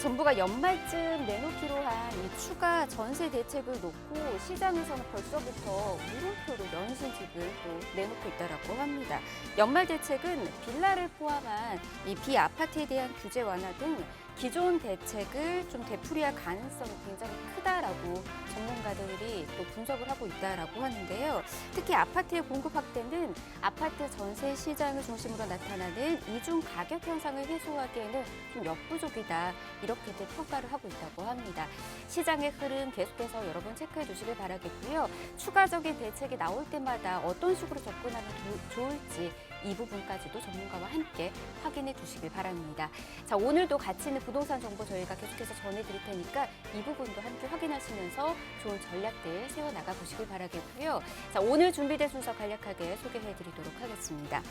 정부가 연말쯤 내놓기로 한 이 추가 전세 대책을 놓고 시장에서는 벌써부터 물음표로 연신 지급을 또 내놓고 있다라고 합니다. 연말 대책은 빌라를 포함한 이 비아파트에 대한 규제 완화 등 기존 대책을 좀 되풀이할 가능성이 굉장히 크다라고 전문가들이 또 분석을 하고 있다라고 하는데요. 특히 아파트의 공급 확대는 아파트 전세 시장을 중심으로 나타나는 이중 가격 현상을 해소하기에는 좀 역부족이다. 이렇게들 평가를 하고 있다고 합니다. 시장의 흐름 계속해서 여러분 체크해 주시길 바라겠고요. 추가적인 대책이 나올 때마다 어떤 식으로 접근하면 좋을지 이 부분까지도 전문가와 함께 확인해 주시길 바랍니다. 자, 오늘도 가치 있는 부동산 정보 저희가 계속해서 전해드릴 테니까 이 부분도 함께 확인하시면서 좋은 전략들 세워나가 보시길 바라겠고요. 자, 오늘 준비된 순서 간략하게 소개해드리도록 하겠습니다.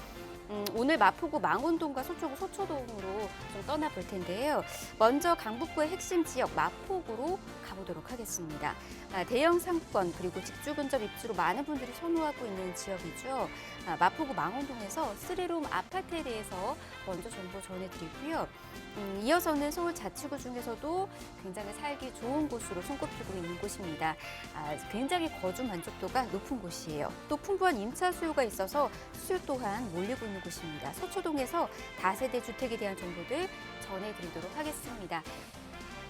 오늘 마포구 망원동과 서초구 서초동으로 좀 떠나볼 텐데요. 먼저 강북구의 핵심 지역 마포구로 가보도록 하겠습니다. 대형 상권 그리고 직주 근접 입주로 많은 분들이 선호하고 있는 지역이죠. 마포구 망원동에서 3룸 아파트에 대해서 먼저 정보 전해드리고요. 이어서는 서울 자치구 중에서도 굉장히 살기 좋은 곳으로 손꼽히고 있는 곳입니다. 굉장히 거주 만족도가 높은 곳이에요. 또 풍부한 임차 수요가 있어서 수요 또한 몰리고 있는 곳입니다. 서초동에서 다세대 주택에 대한 정보들 전해드리도록 하겠습니다.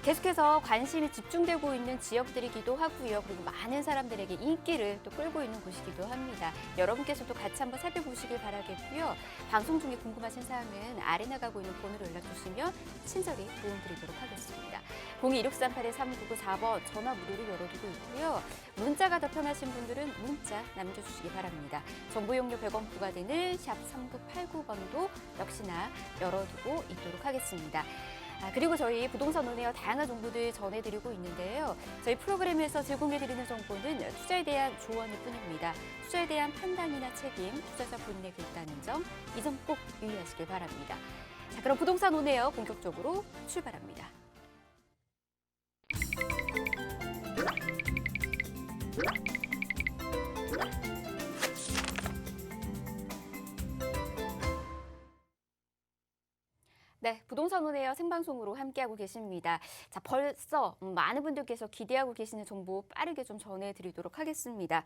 계속해서 관심이 집중되고 있는 지역들이기도 하고요. 그리고 많은 사람들에게 인기를 또 끌고 있는 곳이기도 합니다. 여러분께서도 같이 한번 살펴보시길 바라겠고요. 방송 중에 궁금하신 사항은 아래 나가고 있는 번호로 연락 주시면 친절히 도움드리도록 하겠습니다. 02-6381-3994번 전화 무료로 열어두고 있고요. 문자가 더 편하신 분들은 문자 남겨주시기 바랍니다. 정보 용료 100원 부과되는 샵 3989번도 역시나 열어두고 있도록 하겠습니다. 그리고 저희 부동산 온에어 다양한 정보들 전해드리고 있는데요. 저희 프로그램에서 제공해드리는 정보는 투자에 대한 조언일 뿐입니다. 투자에 대한 판단이나 책임, 투자자 본인에게 있다는 점, 이 점 꼭 유의하시길 바랍니다. 자, 그럼 부동산 온에어 본격적으로 출발합니다. 네, 부동산 온에어 생방송으로 함께하고 계십니다. 자, 벌써 많은 분들께서 기대하고 계시는 정보 빠르게 좀 전해드리도록 하겠습니다.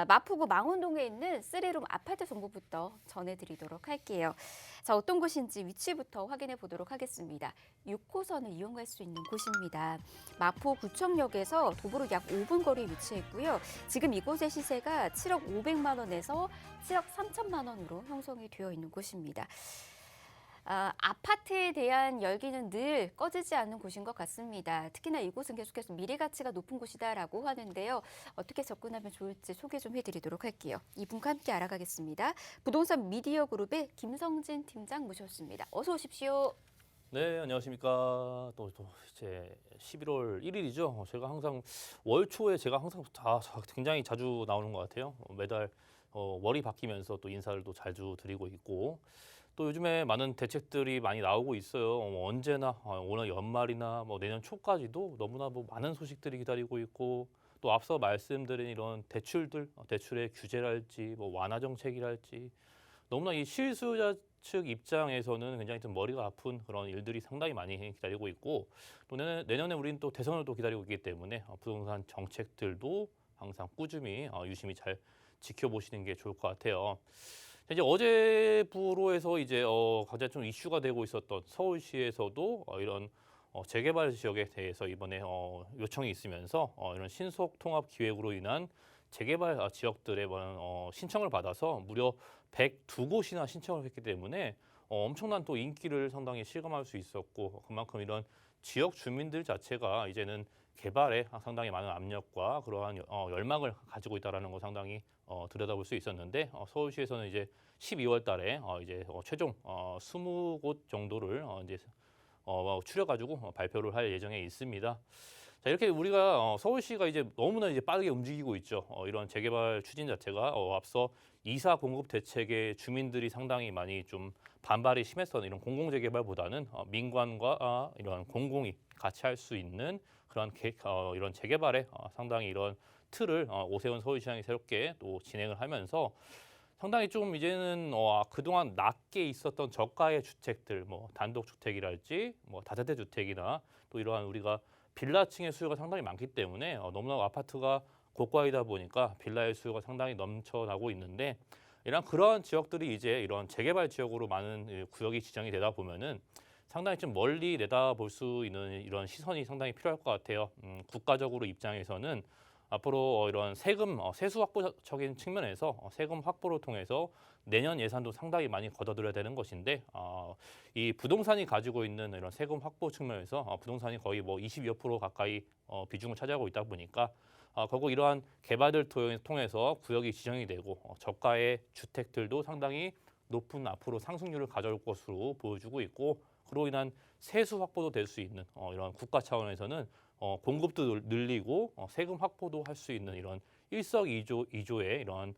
마포구 망원동에 있는 3룸 아파트 정보부터 전해드리도록 할게요. 자, 어떤 곳인지 위치부터 확인해 보도록 하겠습니다. 6호선을 이용할 수 있는 곳입니다. 마포구청역에서 도보로 약 5분 거리에 위치해 있고요. 지금 이곳의 시세가 7억 500만 원에서 7억 3천만 원으로 형성이 되어 있는 곳입니다. 아파트에 대한 열기는 늘 꺼지지 않는 곳인 것 같습니다. 특히나 이곳은 계속해서 미래 가치가 높은 곳이다라고 하는데요. 어떻게 접근하면 좋을지 소개 좀 해드리도록 할게요. 이분과 함께 알아가겠습니다. 부동산 미디어 그룹의 김성진 팀장 모셨습니다. 어서 오십시오. 네, 안녕하십니까. 또 이제 11월 1일이죠. 제가 항상 월 초에 제가 항상 굉장히 자주 나오는 것 같아요. 매달 월이 바뀌면서 또 인사를 또 자주 드리고 있고, 또 요즘에 많은 대책들이 많이 나오고 있어요. 언제나 오늘 연말이나 내년 초까지도 너무나 많은 소식들이 기다리고 있고, 또 앞서 말씀드린 이런 대출의 규제랄지 완화 정책이랄지 너무나 이 실수요자 측 입장에서는 굉장히 좀 머리가 아픈 그런 일들이 상당히 많이 기다리고 있고, 또 내년에 우리는 또 대선을 또 기다리고 있기 때문에 부동산 정책들도 항상 꾸준히 유심히 잘 지켜보시는 게 좋을 것 같아요. 이제 어제부로 해서 이제 가장 좀 이슈가 되고 있었던 서울시에서도 이런 재개발 지역에 대해서 이번에 요청이 있으면서 이런 신속 통합 기획으로 인한 재개발 지역들의 신청을 받아서 무려 102곳이나 신청을 했기 때문에 엄청난 또 인기를 상당히 실감할 수 있었고, 그만큼 이런 지역 주민들 자체가 이제는 개발에 상당히 많은 압력과 그러한 열망을 가지고 있다는 거 상당히 들여다볼 수 있었는데, 서울시에서는 이제 12월 달에 이제 최종 20곳 정도를 이제 추려가지고 발표를 할 예정에 있습니다. 자, 이렇게 우리가 서울시가 이제 너무나 이제 빠르게 움직이고 있죠. 이런 재개발 추진 자체가 앞서 2사 공급 대책에 주민들이 상당히 많이 좀 반발이 심했던 이런 공공재개발보다는 민관과 이런 공공이 같이 할 수 있는 그런 이런 재개발에 상당히 이런 틀을 오세훈 서울시장이 새롭게 또 진행을 하면서 상당히 좀 이제는 그동안 낮게 있었던 저가의 주택들, 뭐 단독주택이랄지 뭐 다세대 주택이나 또 이러한 우리가 빌라층의 수요가 상당히 많기 때문에 너무나 아파트가 고가이다 보니까 빌라의 수요가 상당히 넘쳐나고 있는데 그러한 지역들이 이제 이런 재개발 지역으로 많은 구역이 지정이 되다 보면은 상당히 좀 멀리 내다볼 수 있는 이런 시선이 상당히 필요할 것 같아요. 국가적으로 입장에서는 앞으로 이런 세금 세수 확보적인 측면에서 세금 확보를 통해서 내년 예산도 상당히 많이 걷어들여야 되는 것인데 이 부동산이 가지고 있는 이런 세금 확보 측면에서 부동산이 거의 뭐 20여% 가까이 비중을 차지하고 있다 보니까 결국 이러한 개발을 통해서 구역이 지정이 되고 저가의 주택들도 상당히 높은 앞으로 상승률을 가져올 것으로 보여주고 있고 그로 인한 세수 확보도 될 수 있는 이런 국가 차원에서는 공급도 늘리고 세금 확보도 할 수 있는 이런 일석이조의 이런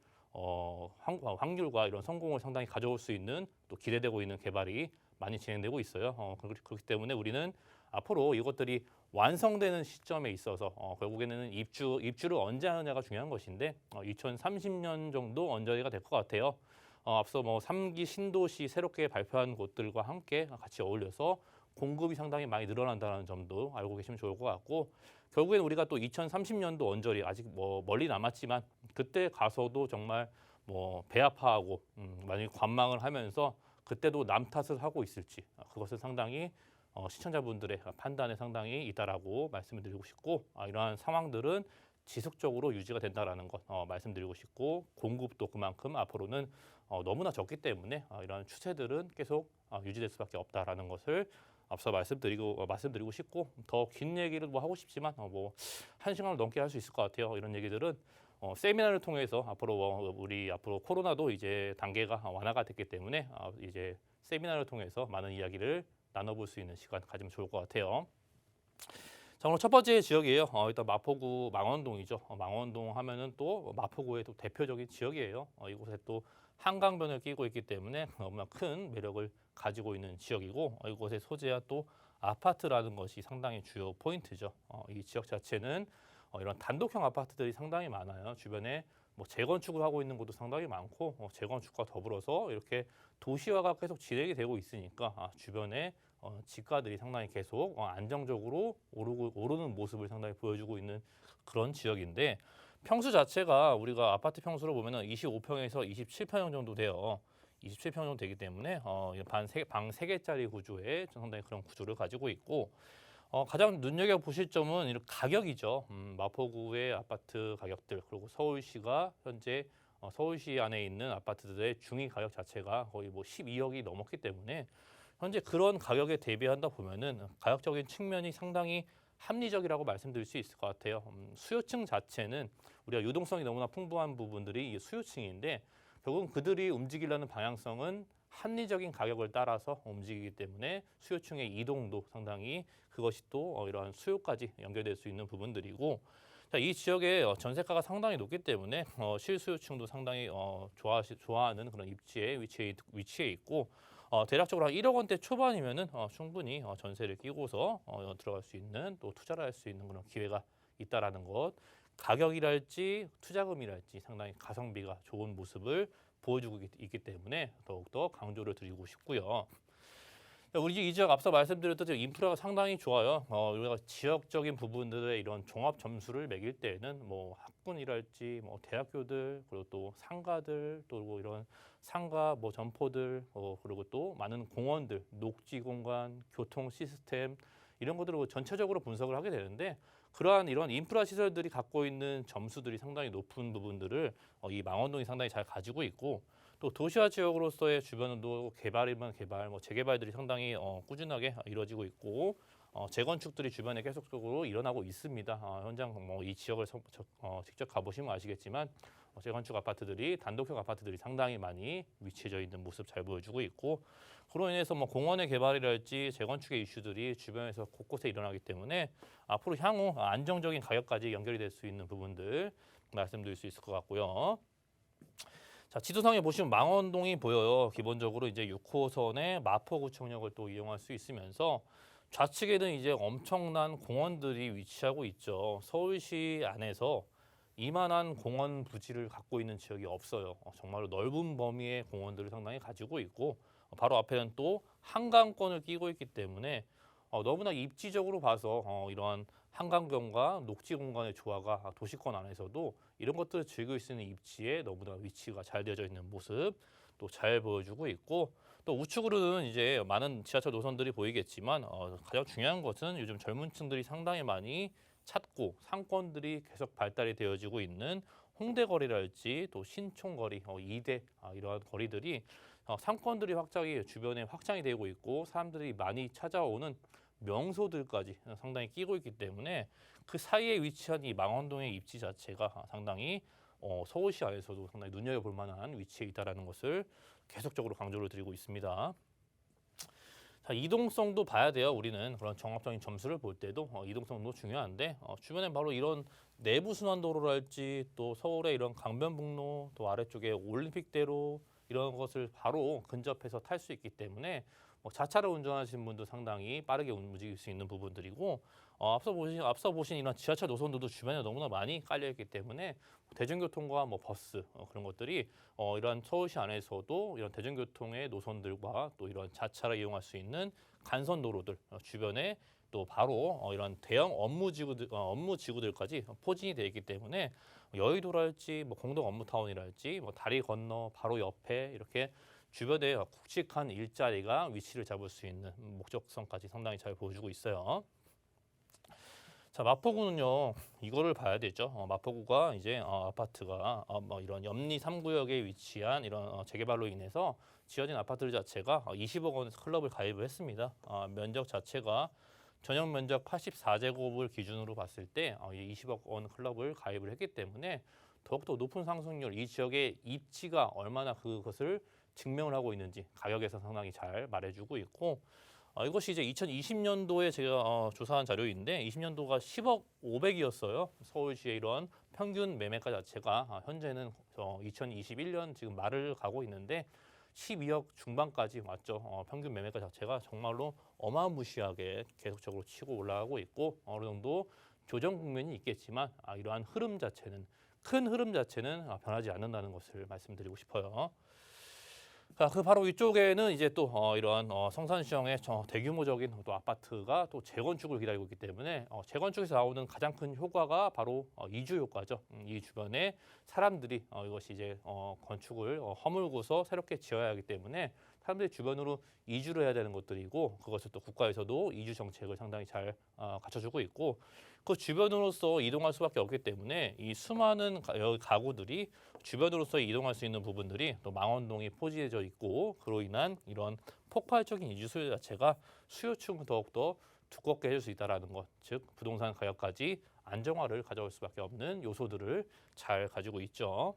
확률과 이런 성공을 상당히 가져올 수 있는 또 기대되고 있는 개발이 많이 진행되고 있어요. 그렇기 때문에 우리는 앞으로 이것들이 완성되는 시점에 있어서 결국에는 입주를 언제 하느냐가 중요한 것인데 2030년 정도 언저리가 될 것 같아요. 앞서 뭐 3기 신도시 새롭게 발표한 곳들과 함께 같이 어울려서 공급이 상당히 많이 늘어난다는 점도 알고 계시면 좋을 것 같고 결국엔 우리가 또 2030년도 언저리 아직 뭐 멀리 남았지만 그때 가서도 정말 뭐 배아파하고 만약에 관망을 하면서 그때도 남 탓을 하고 있을지 그것은 상당히 시청자분들의 판단에 상당히 있다라고 말씀을 드리고 싶고 이러한 상황들은 지속적으로 유지가 된다라는 것 말씀드리고 싶고 공급도 그만큼 앞으로는 너무나 적기 때문에 이러한 추세들은 계속 유지될 수밖에 없다라는 것을 앞서 말씀드리고 싶고 더 긴 얘기를 뭐 하고 싶지만 뭐 1시간을 넘게 할 수 있을 것 같아요. 이런 얘기들은 세미나를 통해서 앞으로 우리 코로나도 이제 단계가 완화가 됐기 때문에 이제 세미나를 통해서 많은 이야기를 나눠볼 수 있는 시간 가지면 좋을 것 같아요. 자, 오늘 첫 번째 지역이에요. 일단 마포구 망원동이죠. 망원동 하면은 또 마포구의 또 대표적인 지역이에요. 이곳에 또 한강변을 끼고 있기 때문에 너무나 큰 매력을 가지고 있는 지역이고 이곳에 소재한 또 아파트라는 것이 상당히 주요 포인트죠. 이 지역 자체는 이런 단독형 아파트들이 상당히 많아요. 주변에 뭐 재건축을 하고 있는 곳도 상당히 많고 재건축과 더불어서 이렇게 도시화가 계속 진행이 되고 있으니까 주변에 지가들이 상당히 계속 안정적으로 오르는 모습을 상당히 보여주고 있는 그런 지역인데 평수 자체가 우리가 아파트 평수로 보면은 25평에서 27평 정도 돼요. 27평 정도 되기 때문에 방 3개짜리 구조의 상당히 그런 구조를 가지고 있고 가장 눈여겨 보실 점은 이런 가격이죠. 마포구의 아파트 가격들 그리고 서울시가 현재 서울시 안에 있는 아파트들의 중위 가격 자체가 거의 뭐 12억이 넘었기 때문에 현재 그런 가격에 대비한다 보면은 가격적인 측면이 상당히 합리적이라고 말씀드릴 수 있을 것 같아요. 수요층 자체는 우리가 유동성이 너무나 풍부한 부분들이 이 수요층인데 결국은 그들이 움직이려는 방향성은 합리적인 가격을 따라서 움직이기 때문에 수요층의 이동도 상당히 그것이 또 이러한 수요까지 연결될 수 있는 부분들이고 자, 이 지역의 전세가가 상당히 높기 때문에 실수요층도 상당히 좋아하는 그런 입지에 위치해 있고 대략적으로 한 1억 원대 초반이면은 충분히 전세를 끼고서 들어갈 수 있는 또 투자를 할 수 있는 그런 기회가 있다라는 것. 가격이랄지 투자금이랄지 상당히 가성비가 좋은 모습을 보여주고 있기 때문에 더욱더 강조를 드리고 싶고요. 우리 이 지역 앞서 말씀드렸던 인프라가 상당히 좋아요. 우리가 지역적인 부분들의 이런 종합 점수를 매길 때에는 뭐 학군이랄지 뭐 대학교들 그리고 또 상가들 또 이런 상가 뭐 점포들 그리고 또 많은 공원들, 녹지 공간, 교통 시스템 이런 것들을 전체적으로 분석을 하게 되는데 그러한 이런 인프라 시설들이 갖고 있는 점수들이 상당히 높은 부분들을 이 망원동이 상당히 잘 가지고 있고 또 도시화 지역으로서의 주변도 개발이면 개발, 뭐 재개발들이 상당히 꾸준하게 이루어지고 있고 재건축들이 주변에 계속적으로 일어나고 있습니다. 현장 뭐 이 지역을 직접 가보시면 아시겠지만 재건축 아파트들이 단독형 아파트들이 상당히 많이 위치해져 있는 모습 잘 보여주고 있고 그로 인해서 뭐 공원의 개발이랄지 재건축의 이슈들이 주변에서 곳곳에 일어나기 때문에 앞으로 향후 안정적인 가격까지 연결이 될 수 있는 부분들 말씀드릴 수 있을 것 같고요. 자, 지도상에 보시면 망원동이 보여요. 기본적으로 이제 6호선의 마포구청역을 또 이용할 수 있으면서 좌측에는 이제 엄청난 공원들이 위치하고 있죠. 서울시 안에서 이만한 공원 부지를 갖고 있는 지역이 없어요. 정말로 넓은 범위의 공원들을 상당히 가지고 있고 바로 앞에는 또 한강권을 끼고 있기 때문에 너무나 입지적으로 봐서 이러한 한강경과 녹지 공간의 조화가 도시권 안에서도 이런 것들을 즐길 수 있는 입지에 너무나 위치가 잘 되어져 있는 모습 또 잘 보여주고 있고 또 우측으로는 이제 많은 지하철 노선들이 보이겠지만 가장 중요한 것은 요즘 젊은 층들이 상당히 많이 찾고 상권들이 계속 발달이 되어지고 있는 홍대거리랄지 또 신촌거리, 이대 이러한 거리들이 상권들이 확장이 주변에 확장이 되고 있고 사람들이 많이 찾아오는 명소들까지 상당히 끼고 있기 때문에 그 사이에 위치한 이 망원동의 입지 자체가 상당히 서울시 안에서도 상당히 눈여겨볼 만한 위치에 있다는 것을 계속적으로 강조를 드리고 있습니다. 자, 이동성도 봐야 돼요. 우리는 그런 종합적인 점수를 볼 때도 이동성도 중요한데 주변에 바로 이런 내부 순환도로랄지 또 서울의 이런 강변북로 또 아래쪽에 올림픽대로 이런 것을 바로 근접해서 탈 수 있기 때문에 자차를 운전하시는 분도 상당히 빠르게 움직일 수 있는 부분들이고 앞서 보신 이런 지하철 노선들도 주변에 너무나 많이 깔려 있기 때문에 대중교통과 버스 그런 것들이 이러한 서울시 안에서도 이런 대중교통의 노선들과 또 이런 자차를 이용할 수 있는 간선 도로들 주변에 또 바로 이런 대형 업무 지구들까지 포진이 되어 있기 때문에 여의도랄지 공동 업무타운이랄지 다리 건너 바로 옆에 이렇게 주변에 굵직한 일자리가 위치를 잡을 수 있는 목적성까지 상당히 잘 보여주고 있어요. 자, 마포구는요, 이거를 봐야 되죠. 마포구가 이제 아파트가 이런 염리 3구역에 위치한 이런 재개발로 인해서 지어진 아파트들 자체가 20억 원 클럽을 가입을 했습니다. 면적 자체가 전용 면적 84제곱을 기준으로 봤을 때 20억 원 클럽을 가입을 했기 때문에 더욱더 높은 상승률, 이 지역의 입지가 얼마나 그것을 증명을 하고 있는지 가격에서 상당히 잘 말해주고 있고 이것이 이제 2020년도에 제가 조사한 자료인데 20년도가 10억 500이었어요. 서울시의 이런 평균 매매가 자체가 현재는 2021년 지금 말을 가고 있는데 12억 중반까지 왔죠. 평균 매매가 자체가 정말로 어마무시하게 계속적으로 치고 올라가고 있고 어느 정도 조정 국면이 있겠지만 이러한 흐름 자체는 큰 흐름 자체는 변하지 않는다는 것을 말씀드리고 싶어요. 자, 그 바로 위쪽에는 이제 또 이러한 성산시청의 대규모적인 또 아파트가 또 재건축을 기다리고 있기 때문에 재건축에서 나오는 가장 큰 효과가 바로 이주 효과죠. 이 주변에 사람들이 이것이 이제 건축을 허물고서 새롭게 지어야 하기 때문에 사람들이 주변으로 이주를 해야 되는 것들이고 그것을 또 국가에서도 이주 정책을 상당히 잘 갖춰주고 있고 그 주변으로서 이동할 수밖에 없기 때문에 이 수많은 가구들이 주변으로서 이동할 수 있는 부분들이 또 망원동이 포진해져 있고 그로 인한 이런 폭발적인 이주 수요 자체가 수요층을 더욱더 두껍게 해줄 수 있다는 것, 즉 부동산 가격까지 안정화를 가져올 수밖에 없는 요소들을 잘 가지고 있죠.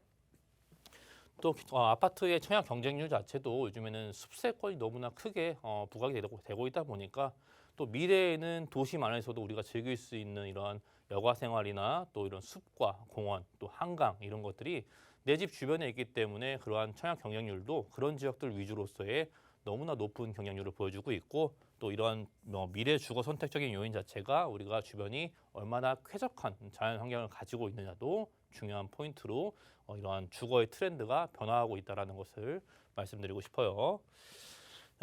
또 아파트의 청약 경쟁률 자체도 요즘에는 숲세권이 너무나 크게 부각이 되고 있다 보니까 또 미래에는 도심 안에서도 우리가 즐길 수 있는 이런 여가 생활이나 또 이런 숲과 공원 또 한강 이런 것들이 내 집 주변에 있기 때문에 그러한 청약 경쟁률도 그런 지역들 위주로서의 너무나 높은 경쟁률을 보여주고 있고 또 이러한 미래 주거 선택적인 요인 자체가 우리가 주변이 얼마나 쾌적한 자연 환경을 가지고 있느냐도 중요한 포인트로 이러한 주거의 트렌드가 변화하고 있다는 것을 말씀드리고 싶어요.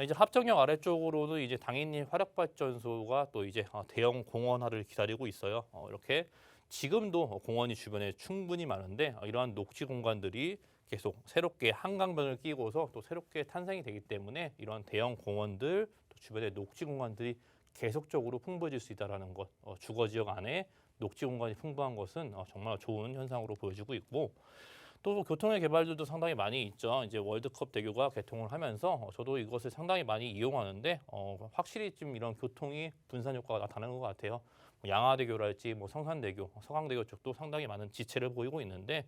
이제 합정역 아래쪽으로는 이제 당연히 화력발전소가 또 이제 대형 공원화를 기다리고 있어요. 이렇게 지금도 공원이 주변에 충분히 많은데 이러한 녹지 공간들이 계속 새롭게 한강변을 끼고서 또 새롭게 탄생이 되기 때문에 이런 대형 공원들 또 주변의 녹지 공간들이 계속적으로 풍부해질 수 있다는 것. 주거 지역 안에 녹지 공간이 풍부한 것은 정말 좋은 현상으로 보여지고 있고 또 교통의 개발들도 상당히 많이 있죠. 이제 월드컵 대교가 개통을 하면서 저도 이것을 상당히 많이 이용하는데 확실히 좀 이런 교통이 분산 효과가 나타나는 것 같아요. 양화대교랄지 성산대교, 서강대교 쪽도 상당히 많은 지체를 보이고 있는데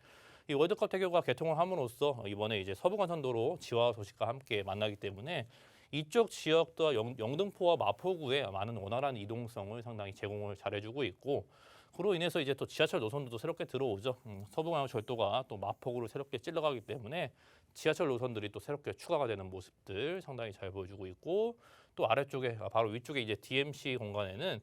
이 월드컵 대교가 개통을 함으로써 이번에 이제 서부간선도로 지화 소식과 함께 만나기 때문에 이쪽 지역과 영등포와 마포구에 많은 원활한 이동성을 상당히 제공을 잘해주고 있고 그로 인해서 이제 또 지하철 노선도 새롭게 들어오죠. 서부간선철도가 또 마포구를 새롭게 찔러가기 때문에 지하철 노선들이 또 새롭게 추가가 되는 모습들 상당히 잘 보여주고 있고 또 아래쪽에 바로 위쪽에 이제 DMC 공간에는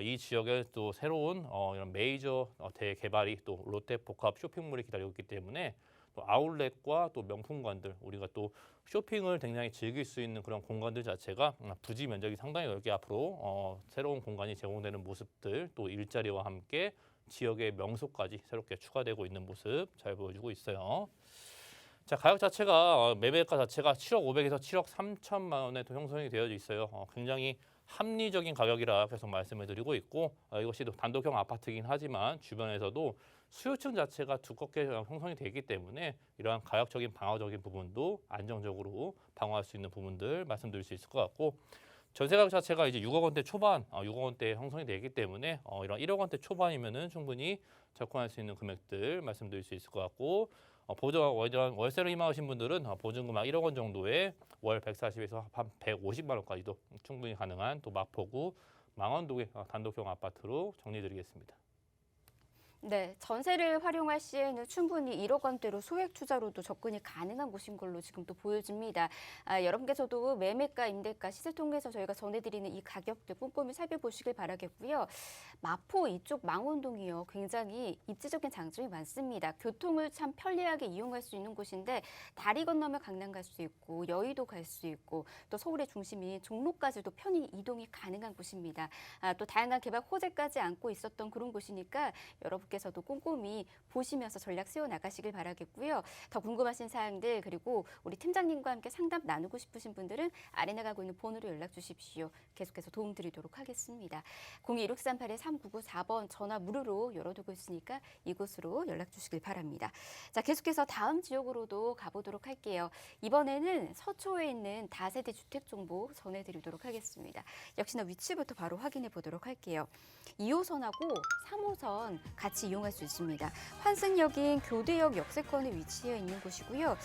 이 지역에 또 새로운 이런 메이저 대개발이 또 롯데 복합 쇼핑몰이 기다리고 있기 때문에 또 아울렛과 또 명품관들 우리가 또 쇼핑을 굉장히 즐길 수 있는 그런 공간들 자체가 부지 면적이 상당히 넓게 앞으로 새로운 공간이 제공되는 모습들 또 일자리와 함께 지역의 명소까지 새롭게 추가되고 있는 모습 잘 보여주고 있어요. 자, 가격 자체가 매매가 자체가 7억 500에서 7억 3천만 원에 또 형성이 되어 있어요. 굉장히 합리적인 가격이라 계속 말씀을 드리고 있고 이것이 또 단독형 아파트이긴 하지만 주변에서도 수요층 자체가 두껍게 형성이 되기 때문에 이러한 가격적인 방어적인 부분도 안정적으로 방어할 수 있는 부분들 말씀드릴 수 있을 것 같고 전세 가격 자체가 이제 6억 원대 초반, 6억 원대 형성이 되기 때문에 이런 1억 원대 초반이면은 충분히 접근할 수 있는 금액들 말씀드릴 수 있을 것 같고 월세로 희망하신 분들은 보증금액 1억 원 정도에 월 140에서 한 150만 원까지도 충분히 가능한 또 마포구 망원동의 단독형 아파트로 정리드리겠습니다. 네, 전세를 활용할 시에는 충분히 1억 원대로 소액 투자로도 접근이 가능한 곳인 걸로 지금 또 보여집니다. 여러분께서도 매매가, 임대가, 시세 통해서 저희가 전해드리는 이 가격들 꼼꼼히 살펴보시길 바라겠고요. 마포 이쪽 망원동이요. 굉장히 입지적인 장점이 많습니다. 교통을 참 편리하게 이용할 수 있는 곳인데 다리 건너면 강남 갈 수 있고 여의도 갈 수 있고 또 서울의 중심인 종로까지도 편히 이동이 가능한 곳입니다. 또 다양한 개발 호재까지 안고 있었던 그런 곳이니까 여러분께서도 꼼꼼히 보시면서 전략 세워나가시길 바라겠고요. 더 궁금하신 사항들 그리고 우리 팀장님과 함께 상담 나누고 싶으신 분들은 아래 나가고 있는 번호로 연락 주십시오. 계속해서 도움드리도록 하겠습니다. 02-163-3994번 전화 무료로 열어두고 있으니까 이곳으로 연락 주시길 바랍니다. 자, 계속해서 다음 지역으로도 가보도록 할게요. 이번에는 서초에 있는 다세대 주택 정보 전해드리도록 하겠습니다. 역시나 위치부터 바로 확인해 보도록 할게요. 2호선하고 3호선 같이 이용할 수 있습니다. 환승역인 교대역 역세권에 위치해 있는 곳이고요.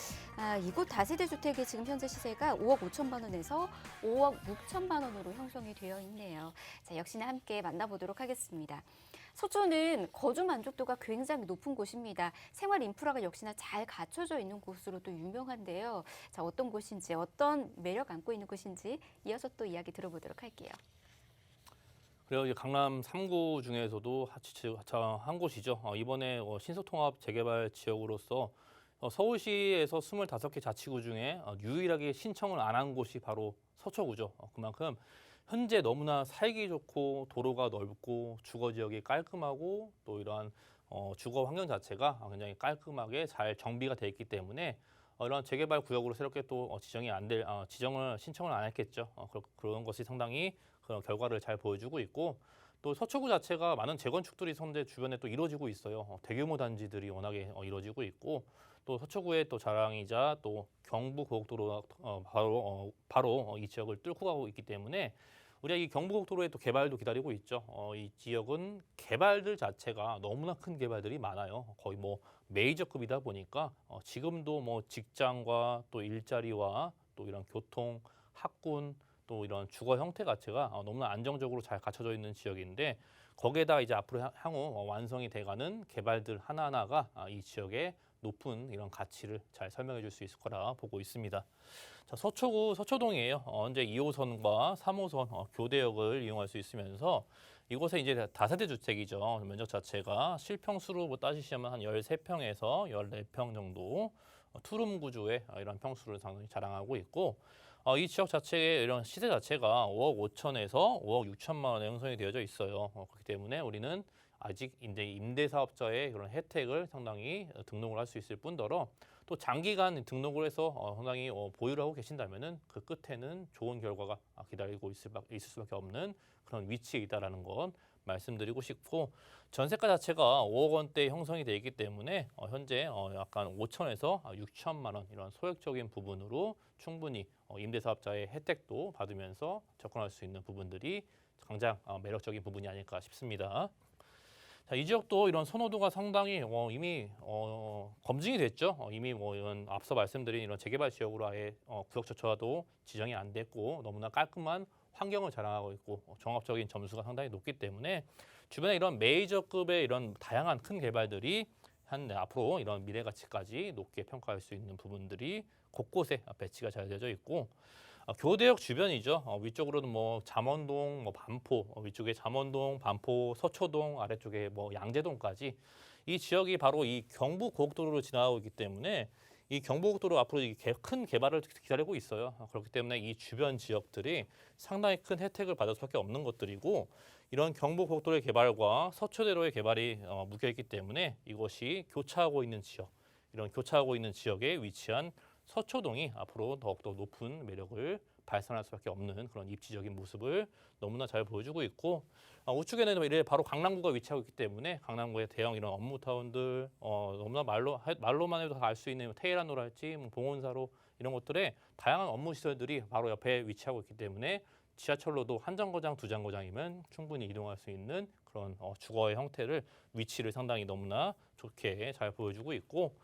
이곳 다세대 주택이 지금 현재 시세가 5억 5천만 원에서 5억 6천만 원으로 형성이 되어 있네요. 자, 역시나 함께 만나보도록 하겠습니다. 서초는 거주 만족도가 굉장히 높은 곳입니다. 생활 인프라가 역시나 잘 갖춰져 있는 곳으로 또 유명한데요. 자, 어떤 곳인지, 어떤 매력 안고 있는 곳인지 이어서 또 이야기 들어보도록 할게요. 그리고 이제 강남 3구 중에서도 한 곳이죠. 이번에 신속통합 재개발 지역으로서 서울시에서 25개 자치구 중에 유일하게 신청을 안 한 곳이 바로 서초구죠. 그만큼 현재 너무나 살기 좋고 도로가 넓고 주거 지역이 깔끔하고 또 이러한 주거 환경 자체가 굉장히 깔끔하게 잘 정비가 돼 있기 때문에 이런 재개발 구역으로 새롭게 또 지정을 신청을 안 했겠죠. 그런 것이 상당히 그런 결과를 잘 보여주고 있고 또 서초구 자체가 많은 재건축들이 현재 주변에 또 이루어지고 있어요. 대규모 단지들이 워낙에 이루어지고 있고 또 서초구의 또 자랑이자 또 경부고속도로가 바로 이 지역을 뚫고 가고 있기 때문에 우리가 이 경부고속도로의 또 개발도 기다리고 있죠. 이 지역은 개발들 자체가 너무나 큰 개발들이 많아요. 거의 뭐 메이저급이다 보니까 지금도 뭐 직장과 또 일자리와 또 이런 교통, 학군 또 이런 주거 형태 자체가 너무나 안정적으로 잘 갖춰져 있는 지역인데 거기에다 이제 앞으로 향후 완성이 돼가는 개발들 하나하나가 이 지역의 높은 이런 가치를 잘 설명해 줄 수 있을 거라 보고 있습니다. 자, 서초구 서초동이에요. 현재 2호선과 3호선 교대역을 이용할 수 있으면서 이곳에 이제 다세대 주택이죠. 면적 자체가 실평수로 뭐 따지시면 한 13평에서 14평 정도 투룸 구조의 이런 평수를 상당히 자랑하고 있고 이 지역 자체의 이런 시세 자체가 5억 5천에서 5억 6천만 원에 형성이 되어져 있어요. 그렇기 때문에 우리는 아직 이제 임대사업자의 그런 혜택을 상당히 등록을 할 수 있을 뿐더러 또 장기간 등록을 해서 상당히 보유를 하고 계신다면은 그 끝에는 좋은 결과가 기다리고 있을 수밖에 없는 그런 위치에 있다라는 건 말씀드리고 싶고 전세가 자체가 5억 원대 형성이 되어 있기 때문에 현재 약간 5천에서 6천만 원 이런 소액적인 부분으로 충분히 임대사업자의 혜택도 받으면서 접근할 수 있는 부분들이 가장 매력적인 부분이 아닐까 싶습니다. 자, 이 지역도 이런 선호도가 상당히 이미 검증이 됐죠. 이미 뭐 이런 앞서 말씀드린 이런 재개발 지역으로 아예 구역조차도 지정이 안 됐고 너무나 깔끔한 환경을 자랑하고 있고 종합적인 점수가 상당히 높기 때문에 주변에 이런 메이저급의 이런 다양한 큰 개발들이 앞으로 이런 미래 가치까지 높게 평가할 수 있는 부분들이 곳곳에 배치가 잘 되어져 있고 교대역 주변이죠. 위쪽으로는 뭐 잠원동, 뭐 반포, 위쪽에 잠원동, 반포, 서초동, 아래쪽에 뭐 양재동까지 이 지역이 바로 이 경부고속도로로 지나가고 있기 때문에 이 경부고속도로 앞으로 큰 개발을 기다리고 있어요. 그렇기 때문에 이 주변 지역들이 상당히 큰 혜택을 받을 수밖에 없는 것들이고 이런 경부고속도로의 개발과 서초대로의 개발이 묶여 있기 때문에 이것이 교차하고 있는 지역, 이런 교차하고 있는 지역에 위치한 서초동이 앞으로 더욱더 높은 매력을 발산할 수밖에 없는 그런 입지적인 모습을 너무나 잘 보여주고 있고 우측에는 이래 바로 강남구가 위치하고 있기 때문에 강남구의 대형 이런 업무타운들 너무나 말로만 해도 알 수 있는 테헤란로랄지 봉온사로 이런 것들의 다양한 업무 시설들이 바로 옆에 위치하고 있기 때문에 지하철로도 한 정거장, 두 정거장이면 충분히 이동할 수 있는 그런 주거의 형태를 위치를 상당히 너무나 좋게 잘 보여주고 있고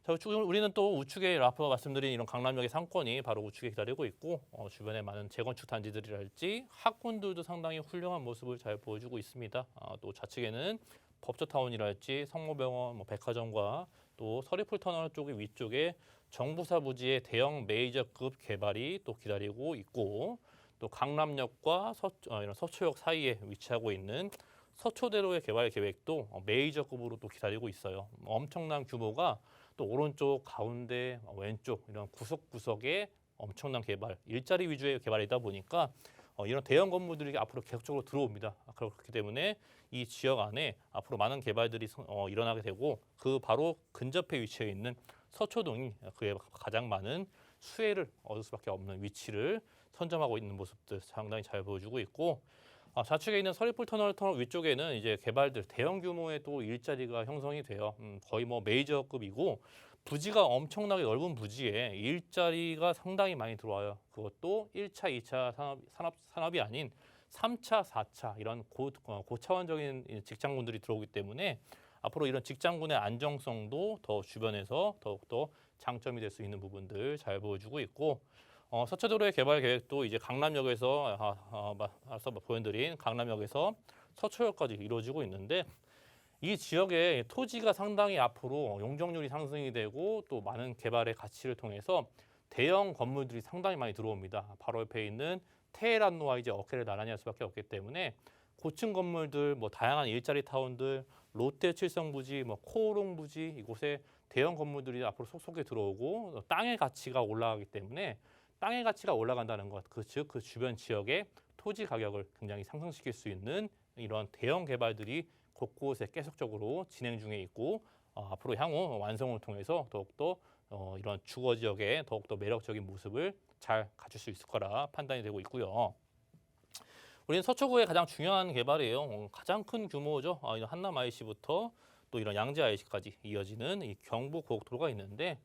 자, 우리는 또 우측에 앞서 말씀드린 이런 강남역의 상권이 바로 우측에 기다리고 있고 주변에 많은 재건축 단지들이랄지 학군들도 상당히 훌륭한 모습을 잘 보여주고 있습니다. 또 좌측에는 법조타운이랄지 성모병원, 뭐 백화점과 또 서리풀터널 쪽의 위쪽에 정부사 부지의 대형 메이저급 개발이 또 기다리고 있고 또 강남역과 이런 서초역 사이에 위치하고 있는 서초대로의 개발 계획도 메이저급으로 또 기다리고 있어요. 엄청난 규모가 또 오른쪽, 가운데, 왼쪽 이런 구석구석에 엄청난 개발, 일자리 위주의 개발이다 보니까 이런 대형 건물들이 앞으로 계속적으로 들어옵니다. 그렇기 때문에 이 지역 안에 앞으로 많은 개발들이 일어나게 되고 그 바로 근접해 위치해 있는 서초동이 그에 가장 많은 수혜를 얻을 수밖에 없는 위치를 선점하고 있는 모습들 상당히 잘 보여주고 있고 좌측에 있는 서리풀터널 위쪽에는 이제 개발들 대형 규모의 또 일자리가 형성이 돼요. 거의 뭐 메이저급이고 부지가 엄청나게 넓은 부지에 일자리가 상당히 많이 들어와요. 그것도 1차, 2차 산업이 아닌 3차, 4차 이런 고차원적인 직장군들이 들어오기 때문에 앞으로 이런 직장군의 안정성도 더 주변에서 더욱더 장점이 될 수 있는 부분들 잘 보여주고 있고 서초도로의 개발 계획도 이제 강남역에서 앞서 보여드린 강남역에서 서초역까지 이루어지고 있는데 이 지역의 토지가 상당히 앞으로 용적률이 상승이 되고 또 많은 개발의 가치를 통해서 대형 건물들이 상당히 많이 들어옵니다. 바로 옆에 있는 테헤란로와 이제 어깨를 나란히 할 수밖에 없기 때문에 고층 건물들, 뭐 다양한 일자리 타운들, 롯데 칠성부지, 뭐 코오롱 부지 이곳에 대형 건물들이 앞으로 속속에 들어오고 땅의 가치가 올라가기 때문에 땅의 가치가 올라간다는 것, 즉 그 주변 지역의 토지 가격을 굉장히 상승시킬 수 있는 이런 대형 개발들이 곳곳에 계속적으로 진행 중에 있고 앞으로 향후 완성을 통해서 더욱더 이런 주거 지역의 더욱더 매력적인 모습을 잘 갖출 수 있을 거라 판단이 되고 있고요. 우리는 서초구의 가장 중요한 개발이에요. 가장 큰 규모죠. 한남 IC부터 또 이런 양재 IC까지 이어지는 이 경부고속도로가 있는데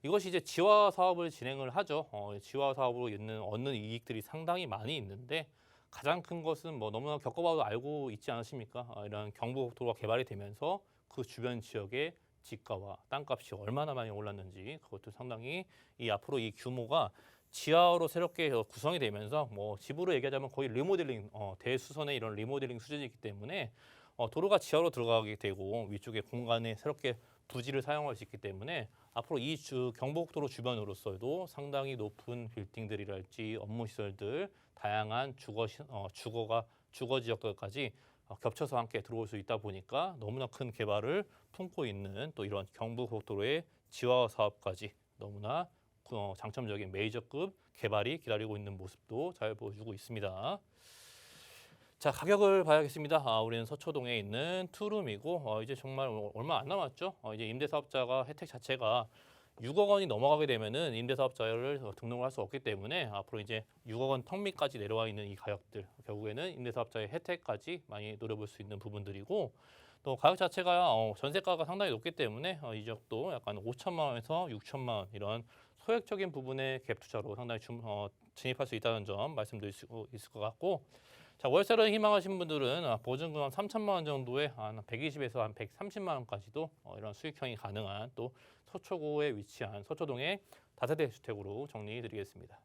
이것이 이제 지화 사업을 진행을 하죠. 지화 사업으로 얻는 이익들이 상당히 많이 있는데 가장 큰 것은 뭐 너무나 겪어봐도 알고 있지 않으십니까? 이런 경부고속도로가 개발이 되면서 그 주변 지역의 집가와 땅값이 얼마나 많이 올랐는지 그것도 상당히 앞으로 이 규모가 지하로 새롭게 구성이 되면서 뭐 집으로 얘기하자면 거의 리모델링, 대수선의 이런 리모델링 수준이기 때문에 도로가 지하로 들어가게 되고 위쪽에 공간에 새롭게 부지를 사용할 수 있기 때문에 앞으로 이 경부고속도로 주변으로서도 상당히 높은 빌딩들이랄지 업무 시설들, 다양한 주거 지역들까지 겹쳐서 함께 들어올 수 있다 보니까 너무나 큰 개발을 품고 있는 또 이런 경부고속도로의 지화 사업까지 너무나 장점적인 메이저급 개발이 기다리고 있는 모습도 잘 보여주고 있습니다. 자, 가격을 봐야겠습니다. 우리는 서초동에 있는 투룸이고 이제 정말 얼마 안 남았죠. 이제 임대사업자가 혜택 자체가 6억 원이 넘어가게 되면은 임대사업자를 등록을 할 수 없기 때문에 앞으로 이제 6억 원 턱밑까지 내려와 있는 이 가격들 결국에는 임대사업자의 혜택까지 많이 노려볼 수 있는 부분들이고 또 가격 자체가 전세가가 상당히 높기 때문에 이 지역도 약간 5천만 원에서 6천만 원 이런 소액적인 부분의 갭 투자로 상당히 진입할 수 있다는 점 말씀드릴 수 있을 것 같고 자, 월세를 희망하신 분들은 보증금 한 3천만 원 정도에 한 120에서 한 130만 원까지도 이런 수익형이 가능한 또 서초구에 위치한 서초동의 다세대 주택으로 정리해드리겠습니다.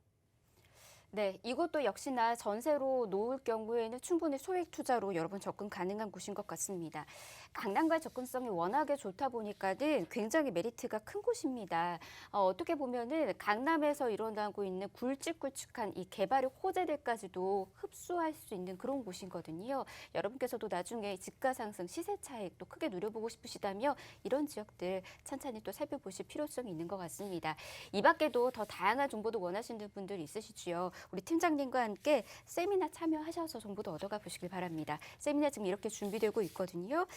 네, 이것도 역시나 전세로 놓을 경우에는 충분히 소액 투자로 여러분 접근 가능한 곳인 것 같습니다. 강남과 접근성이 워낙에 좋다 보니까는 굉장히 메리트가 큰 곳입니다. 어떻게 보면은 강남에서 일어나고 있는 굵직굵직한 이 개발의 호재들까지도 흡수할 수 있는 그런 곳이거든요. 여러분께서도 나중에 집가 상승, 시세 차익 또 크게 누려보고 싶으시다면 이런 지역들 찬찬히 또 살펴보실 필요성이 있는 것 같습니다. 이 밖에도 더 다양한 정보도 원하시는 분들 있으시지요. 우리 팀장님과 함께 세미나 참여하셔서 정보도 얻어가 보시길 바랍니다. 세미나 지금 이렇게 준비되고 있거든요.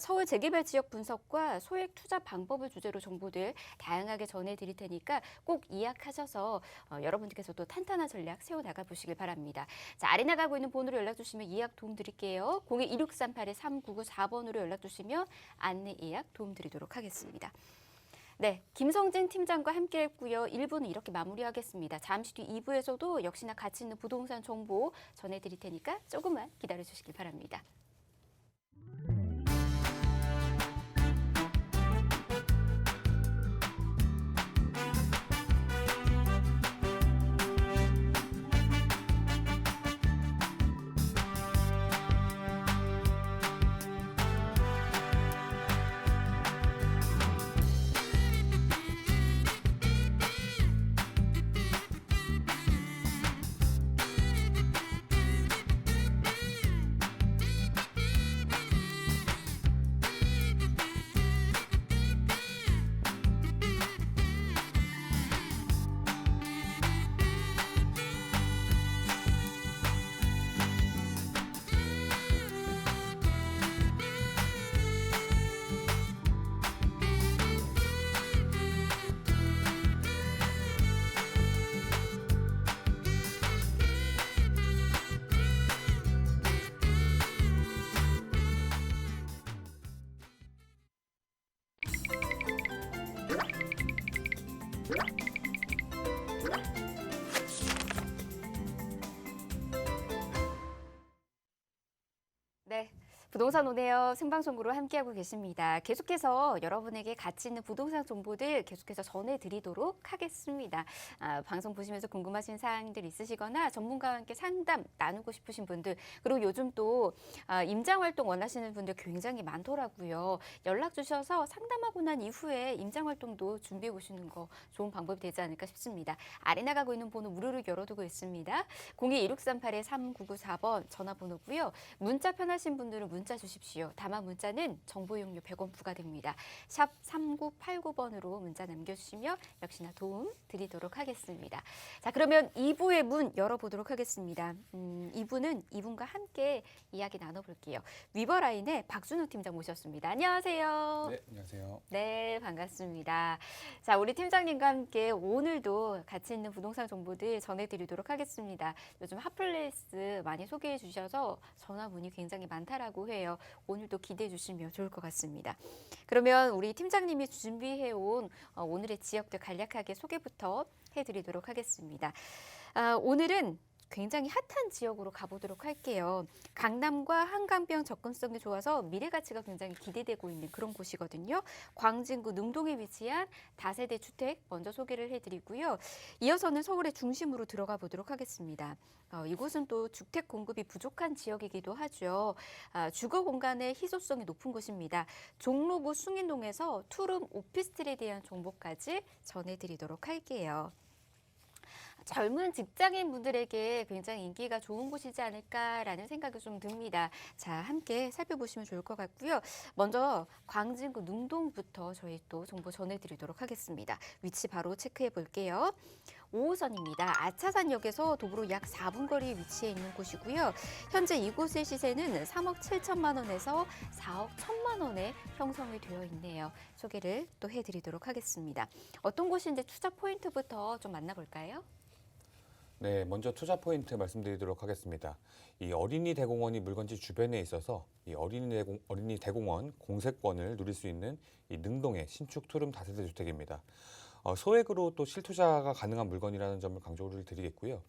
서울 재개발 지역 분석과 소액 투자 방법을 주제로 정보들 다양하게 전해드릴 테니까 꼭 예약하셔서 여러분들께서도 탄탄한 전략 세워나가 보시길 바랍니다. 자, 아래 나가고 있는 번호로 연락 주시면 예약 도움 드릴게요. 02-2638-3994번으로 연락 주시면 안내 예약 도움 드리도록 하겠습니다. 네, 김성진 팀장과 함께 했고요. 1부는 이렇게 마무리하겠습니다. 잠시 뒤 2부에서도 역시나 가치 있는 부동산 정보 전해드릴 테니까 조금만 기다려주시길 바랍니다. 네. 부동산 오네요. 생방송으로 함께하고 계십니다. 계속해서 여러분에게 가치 있는 부동산 정보들 계속해서 전해드리도록 하겠습니다. 방송 보시면서 궁금하신 사항들 있으시거나 전문가와 함께 상담 나누고 싶으신 분들 그리고 요즘 또 임장활동 원하시는 분들 굉장히 많더라고요. 연락 주셔서 상담하고 난 이후에 임장활동도 준비해 보시는 거 좋은 방법이 되지 않을까 싶습니다. 아래 나가고 있는 번호 무료로 열어두고 있습니다. 02-2638-3994번 전화번호고요. 문자 편하신 분들은 문자 주십시오. 다만 문자는 정보 이용료 100원 부과됩니다. 샵 3989번으로 문자 남겨주시면 역시나 도움 드리도록 하겠습니다. 자, 그러면 2부의 문 열어보도록 하겠습니다. 2부는 이분과 함께 이야기 나눠볼게요. 위버라인의 박준호 팀장 모셨습니다. 안녕하세요. 네, 안녕하세요. 네, 반갑습니다. 자, 우리 팀장님과 함께 오늘도 가치 있는 부동산 정보들 전해드리도록 하겠습니다. 요즘 핫플레이스 많이 소개해 주셔서 전화 문의 굉장히 많다라고 해요. 오늘도 기대해 주시면 좋을 것 같습니다. 그러면 우리 팀장님이 준비해온 오늘의 지역들 간략하게 소개부터 해드리도록 하겠습니다. 오늘은 굉장히 핫한 지역으로 가보도록 할게요. 강남과 한강변 접근성이 좋아서 미래 가치가 굉장히 기대되고 있는 그런 곳이거든요. 광진구 능동에 위치한 다세대 주택 먼저 소개를 해드리고요. 이어서는 서울의 중심으로 들어가 보도록 하겠습니다. 이곳은 또 주택 공급이 부족한 지역이기도 하죠. 주거 공간의 희소성이 높은 곳입니다. 종로구 숭인동에서 투룸 오피스텔에 대한 정보까지 전해드리도록 할게요. 젊은 직장인 분들에게 굉장히 인기가 좋은 곳이지 않을까라는 생각이 좀 듭니다. 자, 함께 살펴보시면 좋을 것 같고요. 먼저 광진구 능동부터 저희 또 정보 전해드리도록 하겠습니다. 위치 바로 체크해 볼게요. 5호선입니다. 아차산역에서 도보로 약 4분 거리에 위치해 있는 곳이고요. 현재 이곳의 시세는 3억 7천만 원에서 4억 1천만 원에 형성이 되어 있네요. 소개를 또 해드리도록 하겠습니다. 어떤 곳인지 투자 포인트부터 좀 만나볼까요? 네, 먼저 투자 포인트 말씀드리도록 하겠습니다. 이 어린이 대공원이 물건지 주변에 있어서 이 어린이 대공원 공세권을 누릴 수 있는 이 능동의 신축 투룸 다세대 주택입니다. 소액으로 또 실투자가 가능한 물건이라는 점을 강조를 드리겠고요.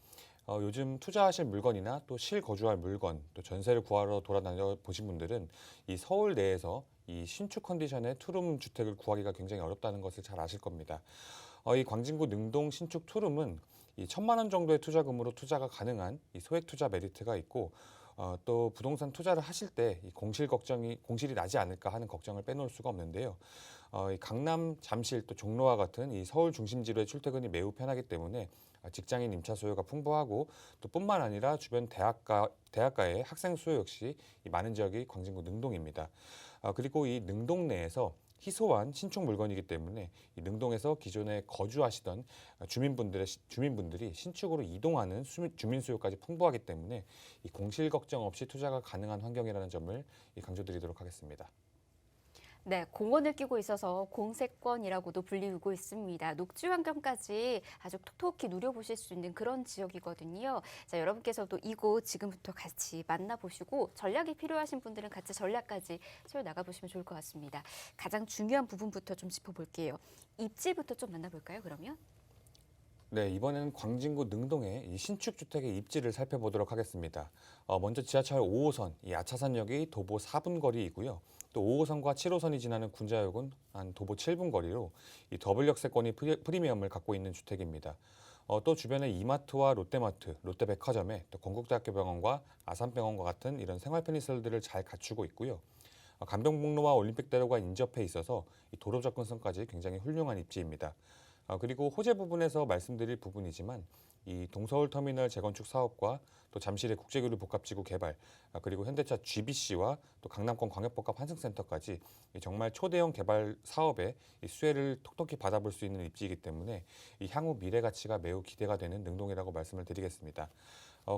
요즘 투자하실 물건이나 또 실거주할 물건, 또 전세를 구하러 돌아다녀 보신 분들은 이 서울 내에서 이 신축 컨디션의 투룸 주택을 구하기가 굉장히 어렵다는 것을 잘 아실 겁니다. 이 광진구 능동 신축 투룸은 이 1,000만 원 정도의 투자금으로 투자가 가능한 이 소액 투자 메리트가 있고 또 부동산 투자를 하실 때 이 공실이 나지 않을까 하는 걱정을 빼놓을 수가 없는데요. 이 강남, 잠실, 또 종로와 같은 이 서울 중심지로의 출퇴근이 매우 편하기 때문에 직장인 임차 수요가 풍부하고 또 뿐만 아니라 주변 대학가의 학생 수요 역시 이 많은 지역이 광진구 능동입니다. 그리고 이 능동 내에서 희소한 신축 물건이기 때문에 이 능동에서 기존에 거주하시던 주민분들이 신축으로 이동하는 주민 수요까지 풍부하기 때문에 이 공실 걱정 없이 투자가 가능한 환경이라는 점을 강조드리도록 하겠습니다. 네, 공원을 끼고 있어서 공세권이라고도 불리우고 있습니다. 녹지 환경까지 아주 톡톡히 누려보실 수 있는 그런 지역이거든요. 자, 여러분께서도 이곳 지금부터 같이 만나보시고 전략이 필요하신 분들은 같이 전략까지 세워나가보시면 좋을 것 같습니다. 가장 중요한 부분부터 좀 짚어볼게요. 입지부터 좀 만나볼까요, 그러면? 네, 이번에는 광진구 능동의 이 신축 주택의 입지를 살펴보도록 하겠습니다. 먼저 지하철 5호선 이 아차산역이 도보 4분 거리이고요. 또 5호선과 7호선이 지나는 군자역은 한 도보 7분 거리로 이 더블 역세권이 프리미엄을 갖고 있는 주택입니다. 또 주변에 이마트와 롯데마트, 롯데백화점에 또 건국대학교 병원과 아산병원과 같은 이런 생활 편의시설들을 잘 갖추고 있고요. 간병북로와 올림픽대로가 인접해 있어서 이 도로 접근성까지 굉장히 훌륭한 입지입니다. 그리고 호재 부분에서 말씀드릴 부분이지만 이 동서울터미널 재건축 사업과 또 잠실의 국제교류 복합지구 개발, 그리고 현대차 GBC와 또 강남권 광역복합 환승센터까지 정말 초대형 개발 사업의 이 수혜를 톡톡히 받아볼 수 있는 입지이기 때문에 이 향후 미래 가치가 매우 기대가 되는 능동이라고 말씀을 드리겠습니다.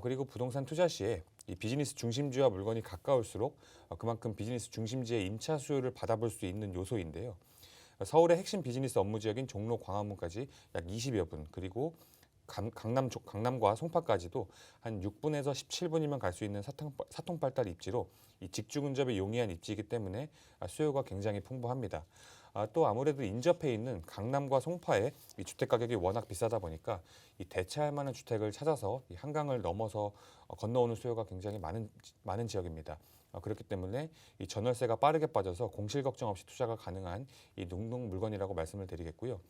그리고 부동산 투자 시에 이 비즈니스 중심지와 물건이 가까울수록 그만큼 비즈니스 중심지의 임차 수요를 받아볼 수 있는 요소인데요. 서울의 핵심 비즈니스 업무 지역인 종로 광화문까지 약 20여 분, 그리고 강남과 송파까지도 한 6분에서 17분이면 갈 수 있는 사통팔달 입지로 이 직주 근접에 용이한 입지이기 때문에 수요가 굉장히 풍부합니다. 또 아무래도 인접해 있는 강남과 송파의 이 주택 가격이 워낙 비싸다 보니까 이 대체할 만한 주택을 찾아서 이 한강을 넘어서 건너오는 수요가 굉장히 많은 지역입니다. 그렇기 때문에 이 전월세가 빠르게 빠져서 공실 걱정 없이 투자가 가능한 이 능동 물건이라고 말씀을 드리겠고요.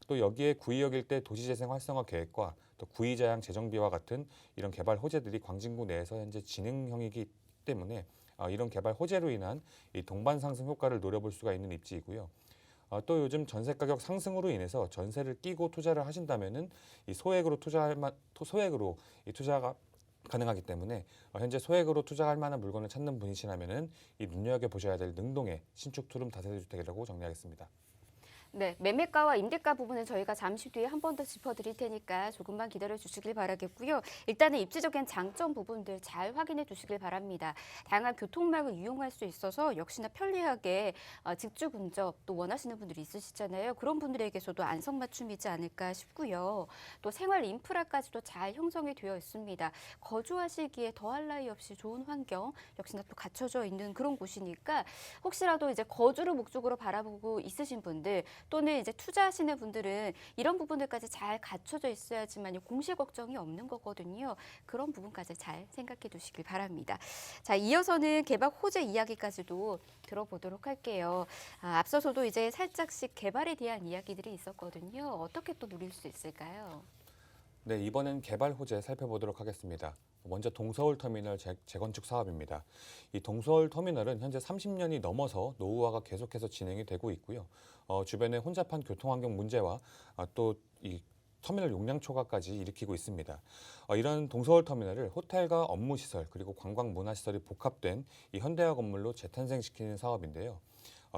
또 여기에 구의역 일대 도시재생 활성화 계획과 또 구의자양 재정비와 같은 이런 개발 호재들이 광진구 내에서 현재 진행형이기 때문에 이런 개발 호재로 인한 이 동반 상승 효과를 노려볼 수가 있는 입지이고요. 또 요즘 전세 가격 상승으로 인해서 전세를 끼고 투자를 하신다면은 이 소액으로 투자가 가능하기 때문에 현재 소액으로 투자할 만한 물건을 찾는 분이시라면은 이 눈여겨 보셔야 될 능동의 신축 투룸 다세대 주택이라고 정리하겠습니다. 네, 매매가와 임대가 부분은 저희가 잠시 뒤에 한 번 더 짚어드릴 테니까 조금만 기다려 주시길 바라겠고요. 일단은 입지적인 장점 부분들 잘 확인해 주시길 바랍니다. 다양한 교통망을 이용할 수 있어서 역시나 편리하게 직주 근접 또 원하시는 분들이 있으시잖아요. 그런 분들에게서도 안성맞춤이지 않을까 싶고요. 또 생활 인프라까지도 잘 형성이 되어 있습니다. 거주하시기에 더할 나위 없이 좋은 환경 역시나 또 갖춰져 있는 그런 곳이니까 혹시라도 이제 거주를 목적으로 바라보고 있으신 분들 또는 이제 투자하시는 분들은 이런 부분들까지 잘 갖춰져 있어야지만 공실 걱정이 없는 거거든요. 그런 부분까지 잘 생각해 두시길 바랍니다. 자, 이어서는 개발 호재 이야기까지도 들어보도록 할게요. 앞서서도 이제 살짝씩 개발에 대한 이야기들이 있었거든요. 어떻게 또 누릴 수 있을까요? 네, 이번엔 개발 호재 살펴보도록 하겠습니다. 먼저 동서울터미널 재건축 사업입니다. 이 동서울터미널은 현재 30년이 넘어서 노후화가 계속해서 진행이 되고 있고요. 주변의 혼잡한 교통환경 문제와 또 이 터미널 용량 초과까지 일으키고 있습니다. 이런 동서울터미널을 호텔과 업무시설 그리고 관광문화시설이 복합된 이 현대화 건물로 재탄생시키는 사업인데요.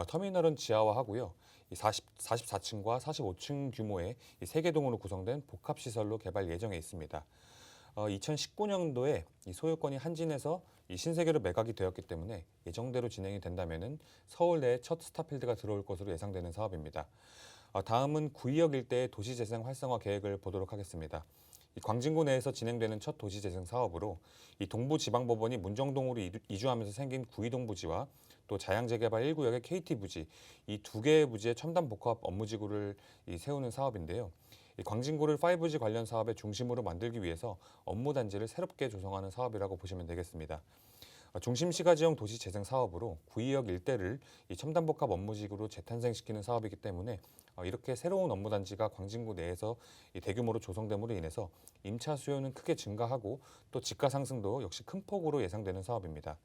터미널은 지하화하고요. 44층과 45층 규모의 이 3개 동으로 구성된 복합시설로 개발 예정에 있습니다. 2019년도에 이 소유권이 한진에서 이 신세계로 매각이 되었기 때문에 예정대로 진행이 된다면은 서울 내에 첫 스타필드가 들어올 것으로 예상되는 사업입니다. 다음은 구의역 일대의 도시재생 활성화 계획을 보도록 하겠습니다. 이 광진구 내에서 진행되는 첫 도시재생 사업으로 이 동부지방법원이 문정동으로 이주하면서 생긴 구의동부지와 또 자양재개발 1구역의 KT부지 이 두 개의 부지의 첨단 복합 업무지구를 세우는 사업인데요. 이 광진구를 5G 관련 사업의 중심으로 만들기 위해서 업무 단지를 새롭게 조성하는 사업이라고 보시면 되겠습니다. 중심시가지형 도시재생 사업으로 구의역 일대를 이 첨단복합 업무지구로 재탄생시키는 사업이기 때문에 이렇게 새로운 업무단지가 광진구 내에서 이 대규모로 조성됨으로 인해서 임차 수요는 크게 증가하고 또 집가 상승도 역시 큰 폭으로 예상되는 사업입니다.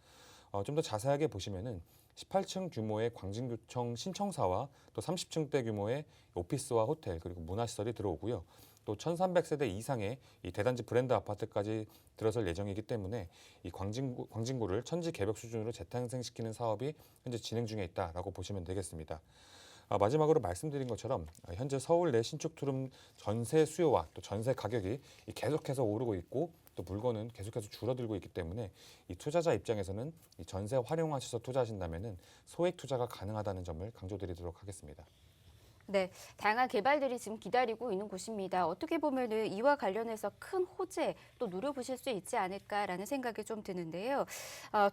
좀 더 자세하게 보시면은 18층 규모의 광진구청 신청사와 또 30층대 규모의 오피스와 호텔 그리고 문화시설이 들어오고요. 또 1,300세대 이상의 이 대단지 브랜드 아파트까지 들어설 예정이기 때문에 이 광진구를 천지 개벽 수준으로 재탄생시키는 사업이 현재 진행 중에 있다라고 보시면 되겠습니다. 마지막으로 말씀드린 것처럼 현재 서울 내 신축 투룸 전세 수요와 또 전세 가격이 계속해서 오르고 있고 또 물건은 계속해서 줄어들고 있기 때문에 이 투자자 입장에서는 이 전세 활용하셔서 투자하신다면은 소액 투자가 가능하다는 점을 강조드리도록 하겠습니다. 네, 다양한 개발들이 지금 기다리고 있는 곳입니다. 어떻게 보면은 이와 관련해서 큰 호재 또 누려보실 수 있지 않을까라는 생각이 좀 드는데요.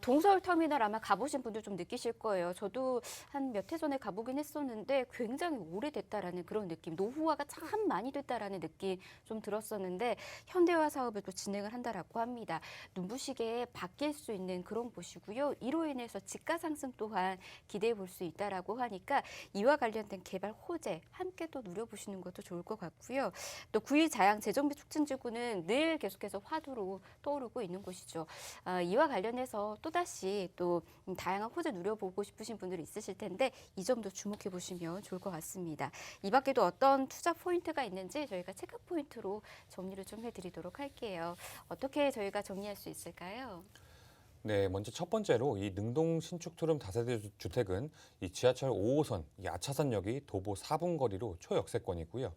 동서울 터미널 아마 가보신 분들 좀 느끼실 거예요. 저도 한 몇 해 전에 가보긴 했었는데 굉장히 오래됐다라는 그런 느낌, 노후화가 참 많이 됐다라는 느낌 좀 들었었는데 현대화 사업을 또 진행을 한다라고 합니다. 눈부시게 바뀔 수 있는 그런 곳이고요. 이로 인해서 집가 상승 또한 기대해 볼 수 있다라고 하니까 이와 관련된 개발 호재 함께 또 누려보시는 것도 좋을 것 같고요. 또 구의자양 재정비 촉진지구는 늘 계속해서 화두로 떠오르고 있는 곳이죠. 이와 관련해서 또다시 또 다양한 호재 누려보고 싶으신 분들이 있으실 텐데 이 점도 주목해 보시면 좋을 것 같습니다. 이 밖에도 어떤 투자 포인트가 있는지 저희가 체크 포인트로 정리를 좀 해드리도록 할게요. 어떻게 저희가 정리할 수 있을까요? 네, 먼저 첫 번째로 이 능동 신축 투룸 다세대 주택은 이 지하철 5호선 이 아차산역이 도보 4분 거리로 초역세권이고요.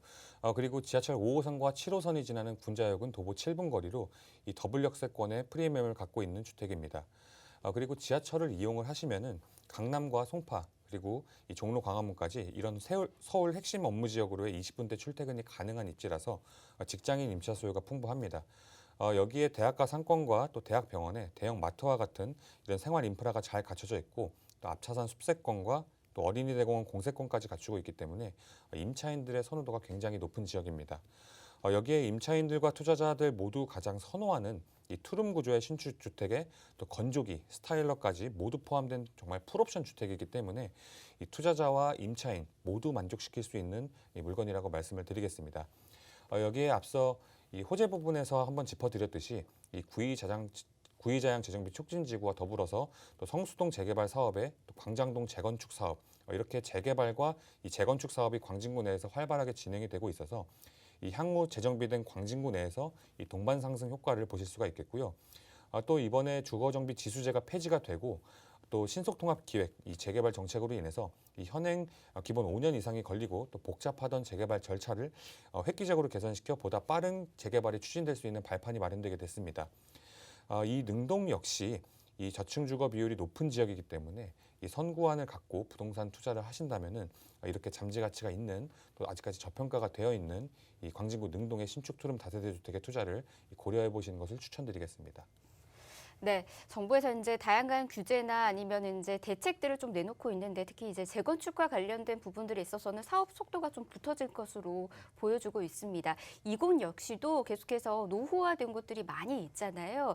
그리고 지하철 5호선과 7호선이 지나는 군자역은 도보 7분 거리로 이 더블 역세권의 프리미엄을 갖고 있는 주택입니다. 그리고 지하철을 이용을 하시면은 강남과 송파 그리고 이 종로 광화문까지 이런 서울 핵심 업무 지역으로의 20분대 출퇴근이 가능한 입지라서 직장인 임차 수요가 풍부합니다. 여기에 대학가 상권과 또 대학병원에 대형 마트와 같은 이런 생활 인프라가 잘 갖춰져 있고 또 앞차산 숲세권과 또 어린이대공원 공세권까지 갖추고 있기 때문에 임차인들의 선호도가 굉장히 높은 지역입니다. 여기에 임차인들과 투자자들 모두 가장 선호하는 이 투룸 구조의 신축 주택에 또 건조기, 스타일러까지 모두 포함된 정말 풀옵션 주택이기 때문에 이 투자자와 임차인 모두 만족시킬 수 있는 이 물건이라고 말씀을 드리겠습니다. 여기에 앞서 이 호재 부분에서 한번 짚어드렸듯이 이 구의자양 재정비 촉진지구와 더불어서 또 성수동 재개발 사업에 또 광장동 재건축 사업 이렇게 재개발과 이 재건축 사업이 광진구 내에서 활발하게 진행이 되고 있어서 이 향후 재정비된 광진구 내에서 이 동반 상승 효과를 보실 수가 있겠고요. 또 이번에 주거정비 지수제가 폐지가 되고 또 신속통합기획 이 재개발 정책으로 인해서 이 현행 기본 5년 이상이 걸리고 또 복잡하던 재개발 절차를 획기적으로 개선시켜 보다 빠른 재개발이 추진될 수 있는 발판이 마련되게 됐습니다. 이 능동 역시 이 저층 주거 비율이 높은 지역이기 때문에 이 선구안을 갖고 부동산 투자를 하신다면은 이렇게 잠재 가치가 있는 또 아직까지 저평가가 되어 있는 이 광진구 능동의 신축 투룸 다세대 주택의 투자를 고려해 보시는 것을 추천드리겠습니다. 네, 정부에서 이제 다양한 규제나 아니면 이제 대책들을 좀 내놓고 있는데 특히 이제 재건축과 관련된 부분들에 있어서는 사업 속도가 좀 붙어질 것으로 보여주고 있습니다. 이곳 역시도 계속해서 노후화된 곳들이 많이 있잖아요.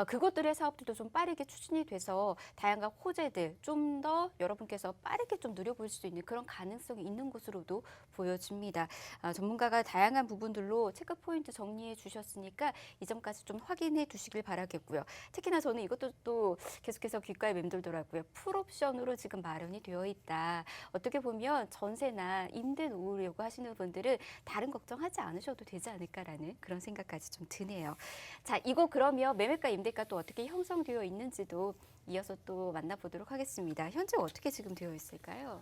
그것들의 사업들도 좀 빠르게 추진이 돼서 다양한 호재들 좀 더 여러분께서 빠르게 좀 누려볼 수 있는 그런 가능성이 있는 곳으로도 보여집니다. 전문가가 다양한 부분들로 체크 포인트 정리해 주셨으니까 이 점까지 좀 확인해 두시길 바라겠고요. 특히나 저는 이것도 또 계속해서 귓가에 맴돌더라고요. 풀옵션으로 지금 마련이 되어 있다. 어떻게 보면 전세나 임대 놓으려고 하시는 분들은 다른 걱정하지 않으셔도 되지 않을까라는 그런 생각까지 좀 드네요. 자, 이거 그러면 매매가 임대가 또 어떻게 형성되어 있는지도 이어서 또 만나보도록 하겠습니다. 현재 어떻게 지금 되어 있을까요?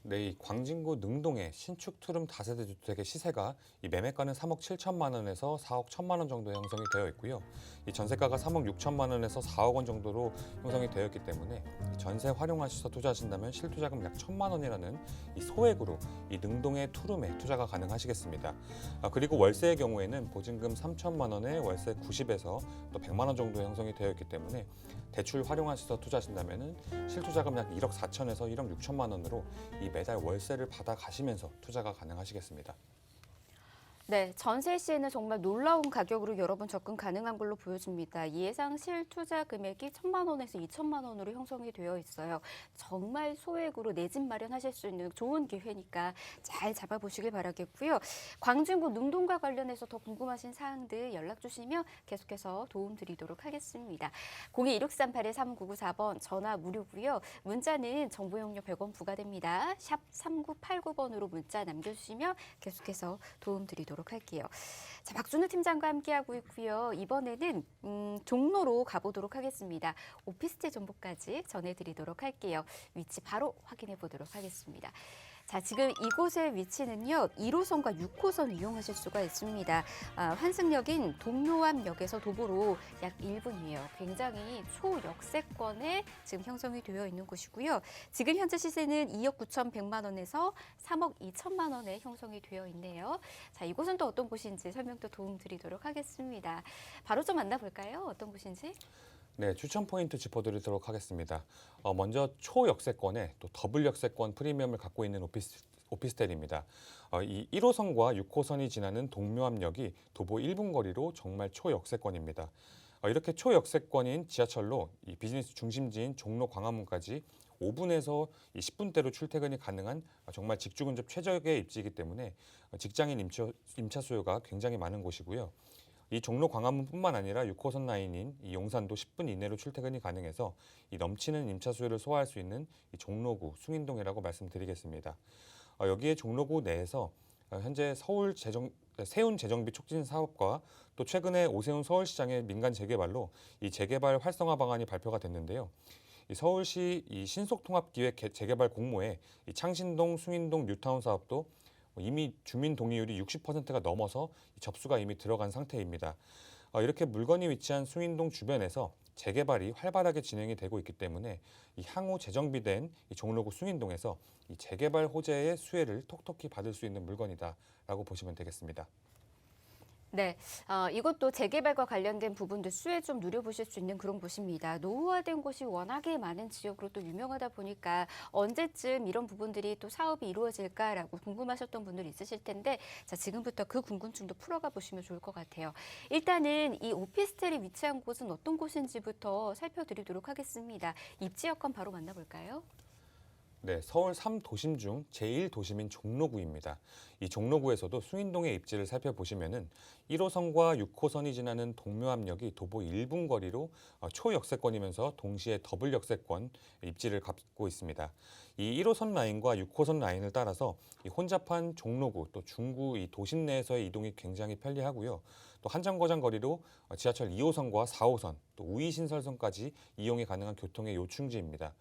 네, 이 광진구 능동의 신축 투룸 다세대 주택의 시세가 이 매매가는 3억 7천만 원에서 4억 1천만 원 정도 형성이 되어 있고요. 이 전세가가 3억 6천만 원에서 4억 원 정도로 형성이 되어 있기 때문에 이 전세 활용하셔서 투자하신다면 실투자금 약 1천만 원이라는 이 소액으로 이 능동의 투룸에 투자가 가능하시겠습니다. 그리고 월세의 경우에는 보증금 3천만 원에 월세 90에서 또 100만 원 정도 형성이 되어 있기 때문에 대출 활용하셔서 투자하신다면 실투자금 약 1억 4천에서 1억 6천만 원으로 이 매달 월세를 받아 가시면서 투자가 가능하시겠습니다. 네, 전세 시에는 정말 놀라운 가격으로 여러분 접근 가능한 걸로 보여집니다. 예상 실투자 금액이 1,000만 원에서 2천만 원으로 형성이 되어 있어요. 정말 소액으로 내 집 마련하실 수 있는 좋은 기회니까 잘 잡아보시길 바라겠고요. 광진구 능동과 관련해서 더 궁금하신 사항들 연락 주시면 계속해서 도움 드리도록 하겠습니다. 02-1638-3994번 전화 무료고요. 문자는 정보 용료 100원 부과됩니다. 샵 3989번으로 문자 남겨주시면 계속해서 도움 드리도록 할게요. 자, 박준우 팀장과 함께하고 있고요. 이번에는 종로로 가보도록 하겠습니다. 오피스텔 정보까지 전해드리도록 할게요. 위치 바로 확인해 보도록 하겠습니다. 자, 지금 이곳의 위치는요, 1호선과 6호선 이용하실 수가 있습니다. 환승역인 동묘암역에서 도보로 약 1분이에요. 굉장히 초역세권에 지금 형성이 되어 있는 곳이고요. 지금 현재 시세는 2억 9,100만 원에서 3억 2천만 원에 형성이 되어 있네요. 자, 이곳은 또 어떤 곳인지 설명도 도움 드리도록 하겠습니다. 바로 좀 만나볼까요? 어떤 곳인지? 네, 추천 포인트 짚어드리도록 하겠습니다. 먼저 초역세권에 또 더블 역세권 프리미엄을 갖고 있는 오피스텔입니다. 이 1호선과 6호선이 지나는 동묘암역이 도보 1분 거리로 정말 초역세권입니다. 이렇게 초역세권인 지하철로 이 비즈니스 중심지인 종로 광화문까지 5분에서 10분대로 출퇴근이 가능한 정말 직주 근접 최적의 입지이기 때문에 직장인 임차 수요가 굉장히 많은 곳이고요. 이 종로 광화문뿐만 아니라 6호선 라인인 이 용산도 10분 이내로 출퇴근이 가능해서 이 넘치는 임차 수요를 소화할 수 있는 이 종로구 숭인동이라고 말씀드리겠습니다. 여기에 종로구 내에서 현재 세운 재정비 촉진 사업과 또 최근에 오세훈 서울시장의 민간 재개발로 이 재개발 활성화 방안이 발표가 됐는데요. 이 서울시 이 신속통합기획 재개발 공모에 이 창신동, 숭인동 뉴타운 사업도 이미 주민 동의율이 60%가 넘어서 접수가 이미 들어간 상태입니다. 이렇게 물건이 위치한 숭인동 주변에서 재개발이 활발하게 진행이 되고 있기 때문에 이 향후 재정비된 이 종로구 숭인동에서 이 재개발 호재의 수혜를 톡톡히 받을 수 있는 물건이다라고 보시면 되겠습니다. 네, 이것도 재개발과 관련된 부분들 수혜 좀 누려보실 수 있는 그런 곳입니다. 노후화된 곳이 워낙에 많은 지역으로 또 유명하다 보니까 언제쯤 이런 부분들이 또 사업이 이루어질까라고 궁금하셨던 분들 있으실 텐데, 자, 지금부터 그 궁금증도 풀어가 보시면 좋을 것 같아요. 일단은 이 오피스텔이 위치한 곳은 어떤 곳인지부터 살펴드리도록 하겠습니다. 입지 여건 바로 만나볼까요? 네, 서울 3도심 중 제1도심인 종로구입니다. 이 종로구에서도 숭인동의 입지를 살펴보시면은 1호선과 6호선이 지나는 동묘암역이 도보 1분 거리로 초역세권이면서 동시에 더블 역세권 입지를 갖고 있습니다. 이 1호선 라인과 6호선 라인을 따라서 이 혼잡한 종로구 또 중구 이 도심 내에서의 이동이 굉장히 편리하고요. 또 한정거장 거리로 지하철 2호선과 4호선 또 우이신설선까지 이용이 가능한 교통의 요충지입니다.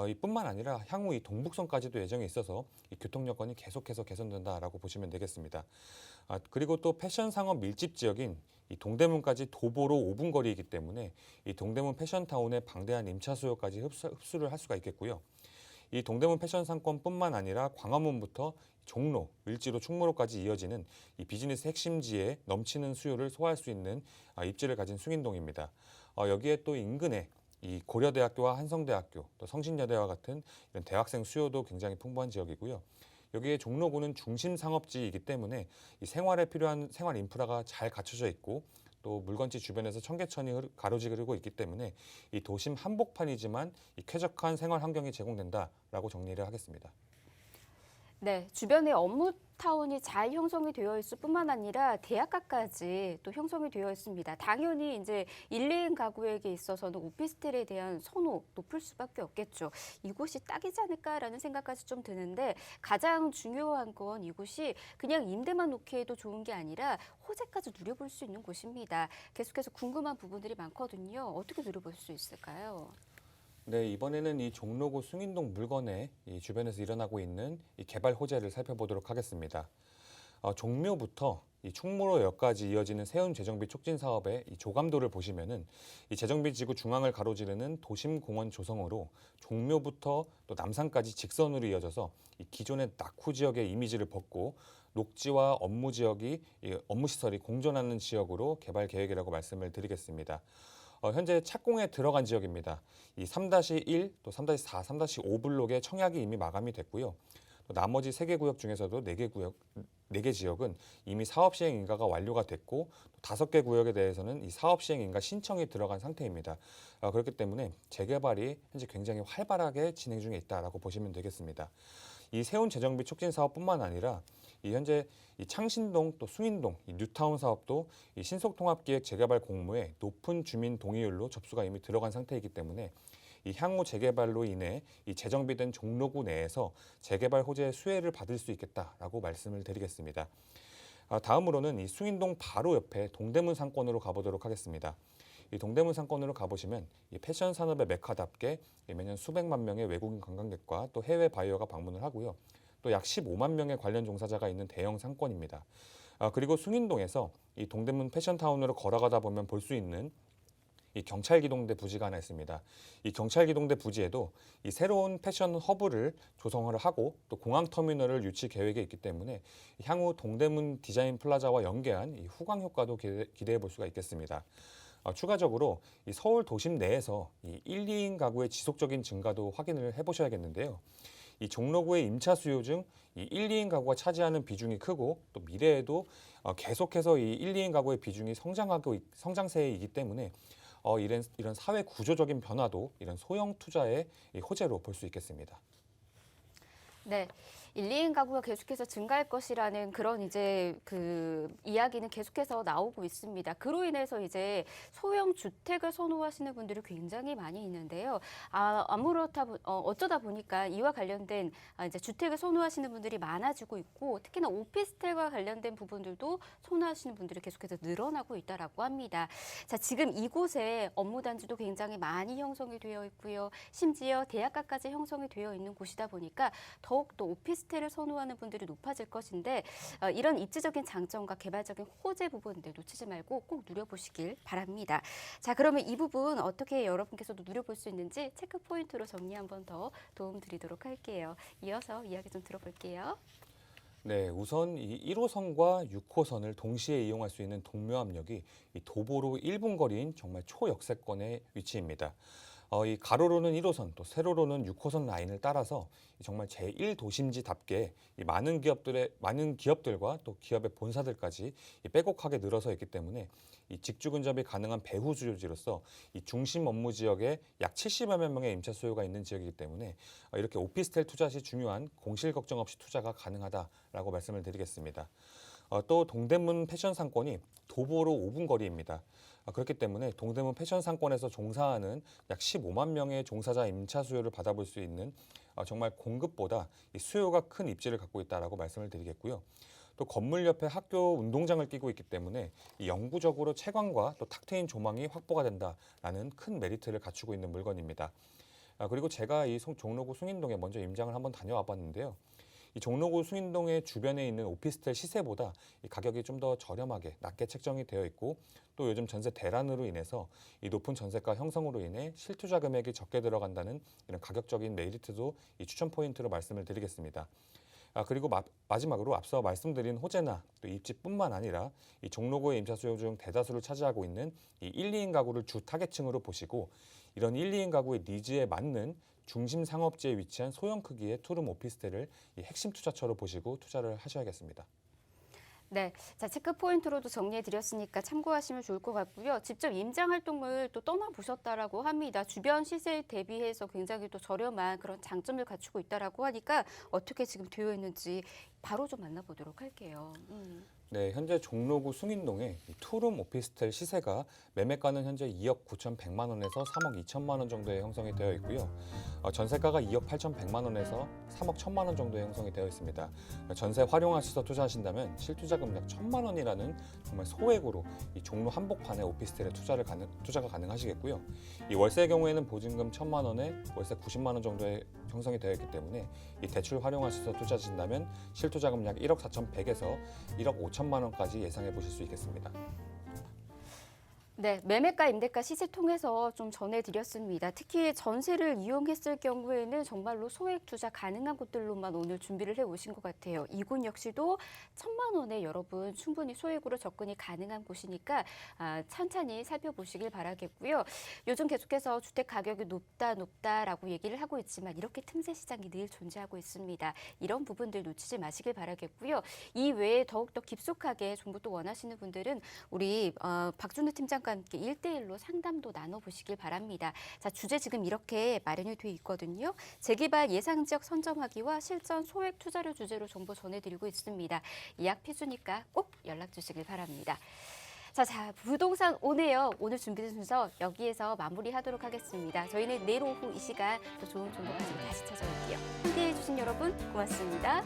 이뿐만 아니라 향후 이 동북선까지도 예정이 있어서 이 교통 여건이 계속해서 개선된다라고 보시면 되겠습니다. 그리고 또 패션 상업 밀집 지역인 이 동대문까지 도보로 5분 거리이기 때문에 이 동대문 패션타운의 방대한 임차 수요까지 흡수를 할 수가 있겠고요. 이 동대문 패션 상권뿐만 아니라 광화문부터 종로, 을지로, 충무로까지 이어지는 이 비즈니스 핵심지에 넘치는 수요를 소화할 수 있는 입지를 가진 숭인동입니다. 여기에 또 인근에 이 고려대학교와 한성대학교, 또 성신여대와 같은 이런 대학생 수요도 굉장히 풍부한 지역이고요. 여기에 종로구는 중심 상업지이기 때문에 이 생활에 필요한 생활 인프라가 잘 갖춰져 있고 또 물건지 주변에서 청계천이 가로지르고 있기 때문에 이 도심 한복판이지만 이 쾌적한 생활 환경이 제공된다라고 정리를 하겠습니다. 네, 주변에 업무타운이 잘 형성이 되어 있을 뿐만 아니라 대학가까지 또 형성이 되어 있습니다. 당연히 이제 1, 2인 가구에게 있어서는 오피스텔에 대한 선호 높을 수밖에 없겠죠. 이곳이 딱이지 않을까라는 생각까지 좀 드는데 가장 중요한 건 이곳이 그냥 임대만 놓기에도 좋은 게 아니라 호재까지 누려볼 수 있는 곳입니다. 계속해서 궁금한 부분들이 많거든요. 어떻게 누려볼 수 있을까요? 네, 이번에는 이 종로구 숭인동 물건의 이 주변에서 일어나고 있는 이 개발 호재를 살펴보도록 하겠습니다. 종묘부터 이 충무로역까지 이어지는 세운 재정비 촉진 사업의 이 조감도를 보시면은 이 재정비 지구 중앙을 가로지르는 도심공원 조성으로 종묘부터 또 남산까지 직선으로 이어져서 이 기존의 낙후 지역의 이미지를 벗고 녹지와 업무 지역이 업무 시설이 공존하는 지역으로 개발 계획이라고 말씀을 드리겠습니다. 현재 착공에 들어간 지역입니다. 이 3-1, 또 3-4, 3-5 블록의 청약이 이미 마감이 됐고요. 또 나머지 3개 구역 중에서도 4개 지역은 이미 사업 시행 인가가 완료가 됐고 5개 구역에 대해서는 이 사업 시행 인가 신청이 들어간 상태입니다. 그렇기 때문에 재개발이 현재 굉장히 활발하게 진행 중에 있다라고 보시면 되겠습니다. 이 세운 재정비 촉진 사업뿐만 아니라 이 현재 이 창신동 또 숭인동 이 뉴타운 사업도 이 신속통합기획 재개발 공모에 높은 주민 동의율로 접수가 이미 들어간 상태이기 때문에 이 향후 재개발로 인해 이 재정비된 종로구 내에서 재개발 호재 수혜를 받을 수 있겠다라고 말씀을 드리겠습니다. 다음으로는 이 숭인동 바로 옆에 동대문 상권으로 가보도록 하겠습니다. 이 동대문 상권으로 가보시면 이 패션 산업의 메카답게 매년 수백만 명의 외국인 관광객과 또 해외 바이어가 방문을 하고요. 또 약 15만 명의 관련 종사자가 있는 대형 상권입니다. 그리고 숭인동에서 이 동대문 패션타운으로 걸어가다 보면 볼 수 있는 이 경찰기동대 부지가 하나 있습니다. 이 경찰기동대 부지에도 이 새로운 패션 허브를 조성을 하고 또 공항터미널을 유치 계획에 있기 때문에 향후 동대문 디자인 플라자와 연계한 이 후광 효과도 기대해 볼 수가 있겠습니다. 추가적으로 이 서울 도심 내에서 이 1, 2인 가구의 지속적인 증가도 확인을 해보셔야겠는데요. 이 종로구의 임차 수요 중 이 1, 2인 가구가 차지하는 비중이 크고 또 미래에도 계속해서 이 1, 2인 가구의 비중이 성장세이기 때문에 이런 사회 구조적인 변화도 이런 소형 투자의 이 호재로 볼 수 있겠습니다. 네. 1, 2인 가구가 계속해서 증가할 것이라는 그런 이제 그 이야기는 계속해서 나오고 있습니다. 그로 인해서 이제 소형 주택을 선호하시는 분들이 굉장히 많이 있는데요. 어쩌다 보니까 이와 관련된 이제 주택을 선호하시는 분들이 많아지고 있고 특히나 오피스텔과 관련된 부분들도 선호하시는 분들이 계속해서 늘어나고 있다라고 합니다. 자, 지금 이곳에 업무 단지도 굉장히 많이 형성이 되어 있고요. 심지어 대학가까지 형성이 되어 있는 곳이다 보니까 더욱더 오피스텔을 선호하는 분들이 높아질 것인데 이런 입지적인 장점과 개발적인 호재 부분들 놓치지 말고 꼭 누려보시길 바랍니다. 자, 그러면 이 부분 어떻게 여러분께서도 누려볼 수 있는지 체크 포인트로 정리 한번 더 도움 드리도록 할게요. 이어서 이야기 좀 들어볼게요. 네, 우선 이 1호선과 6호선을 동시에 이용할 수 있는 동묘암역이 이 도보로 1분 거리인 정말 초역세권의 위치입니다. 이 가로로는 1호선, 또 세로로는 6호선 라인을 따라서 정말 제1도심지답게 이 많은 기업들과 또 기업의 본사들까지 이 빼곡하게 늘어서 있기 때문에 이 직주 근접이 가능한 배후 주요지로서 이 중심 업무 지역에 약 70여만 명의 임차 수요가 있는 지역이기 때문에 이렇게 오피스텔 투자 시 중요한 공실 걱정 없이 투자가 가능하다라고 말씀을 드리겠습니다. 또 동대문 패션 상권이 도보로 5분 거리입니다. 그렇기 때문에 동대문 패션 상권에서 종사하는 약 15만 명의 종사자 임차 수요를 받아볼 수 있는 정말 공급보다 이 수요가 큰 입지를 갖고 있다라고 말씀을 드리겠고요. 또 건물 옆에 학교 운동장을 끼고 있기 때문에 이 영구적으로 채광과 또 탁 트인 조망이 확보가 된다라는 큰 메리트를 갖추고 있는 물건입니다. 그리고 제가 이 종로구 숭인동에 먼저 임장을 한번 다녀와 봤는데요. 이 종로구 숭인동의 주변에 있는 오피스텔 시세보다 이 가격이 좀 더 저렴하게 낮게 책정이 되어 있고 또 요즘 전세 대란으로 인해서 이 높은 전세가 형성으로 인해 실투자 금액이 적게 들어간다는 이런 가격적인 메리트도 이 추천 포인트로 말씀을 드리겠습니다. 그리고 마지막으로 앞서 말씀드린 호재나 또 입지뿐만 아니라 이 종로구의 임차 수요 중 대다수를 차지하고 있는 이 1, 2인 가구를 주 타겟층으로 보시고 이런 1, 2인 가구의 니즈에 맞는 중심 상업지에 위치한 소형 크기의 투룸 오피스텔을 이 핵심 투자처로 보시고 투자를 하셔야겠습니다. 네, 자 체크 포인트로도 정리해드렸으니까 참고하시면 좋을 것 같고요. 직접 임장 활동을 또 떠나보셨다라고 합니다. 주변 시세에 대비해서 굉장히 또 저렴한 그런 장점을 갖추고 있다라고 하니까 어떻게 지금 되어 있는지 바로 좀 만나보도록 할게요. 네, 현재 종로구 숭인동의 이 투룸 오피스텔 시세가 매매가는 현재 2억 9,100만 원에서 3억 2천만 원 정도에 형성이 되어 있고요. 전세가가 2억 8,100만 원에서 3억 1천만 원 정도에 형성이 되어 있습니다. 전세 활용하셔서 투자하신다면 실투자금 약 1천만 원이라는 정말 소액으로 이 종로 한복판의 오피스텔에 투자가 가능하시겠고요. 이 월세의 경우에는 보증금 1천만 원에 월세 90만 원 정도에 형성이 되어 있기 때문에 이 대출 활용하셔서 투자하신다면 실투자금 약 1억 4,100에서 1억 5천만 원까지 예상해 보실 수 있겠습니다. 네, 매매가, 임대가 시세 통해서 좀 전해드렸습니다. 특히 전세를 이용했을 경우에는 정말로 소액 투자 가능한 곳들로만 오늘 준비를 해오신 것 같아요. 이곳 역시도 1,000만 원에 여러분 충분히 소액으로 접근이 가능한 곳이니까 천천히 살펴보시길 바라겠고요. 요즘 계속해서 주택 가격이 높다라고 얘기를 하고 있지만 이렇게 틈새 시장이 늘 존재하고 있습니다. 이런 부분들 놓치지 마시길 바라겠고요. 이 외에 더욱더 깊숙하게 정보도 원하시는 분들은 우리 박준우 팀장과 함께 1대1로 상담도 나눠보시길 바랍니다. 자, 주제 지금 이렇게 마련이 돼 있거든요. 재개발 예상 지역 선점하기와 실전 소액 투자를 주제로 정보 전해드리고 있습니다. 예약 필수니까 꼭 연락 주시길 바랍니다. 자, 부동산 오네요. 오늘 준비된 순서 여기에서 마무리하도록 하겠습니다. 저희는 내일 오후 이 시간 또 좋은 정보 가지고 다시 찾아올게요. 함께해 주신 여러분 고맙습니다.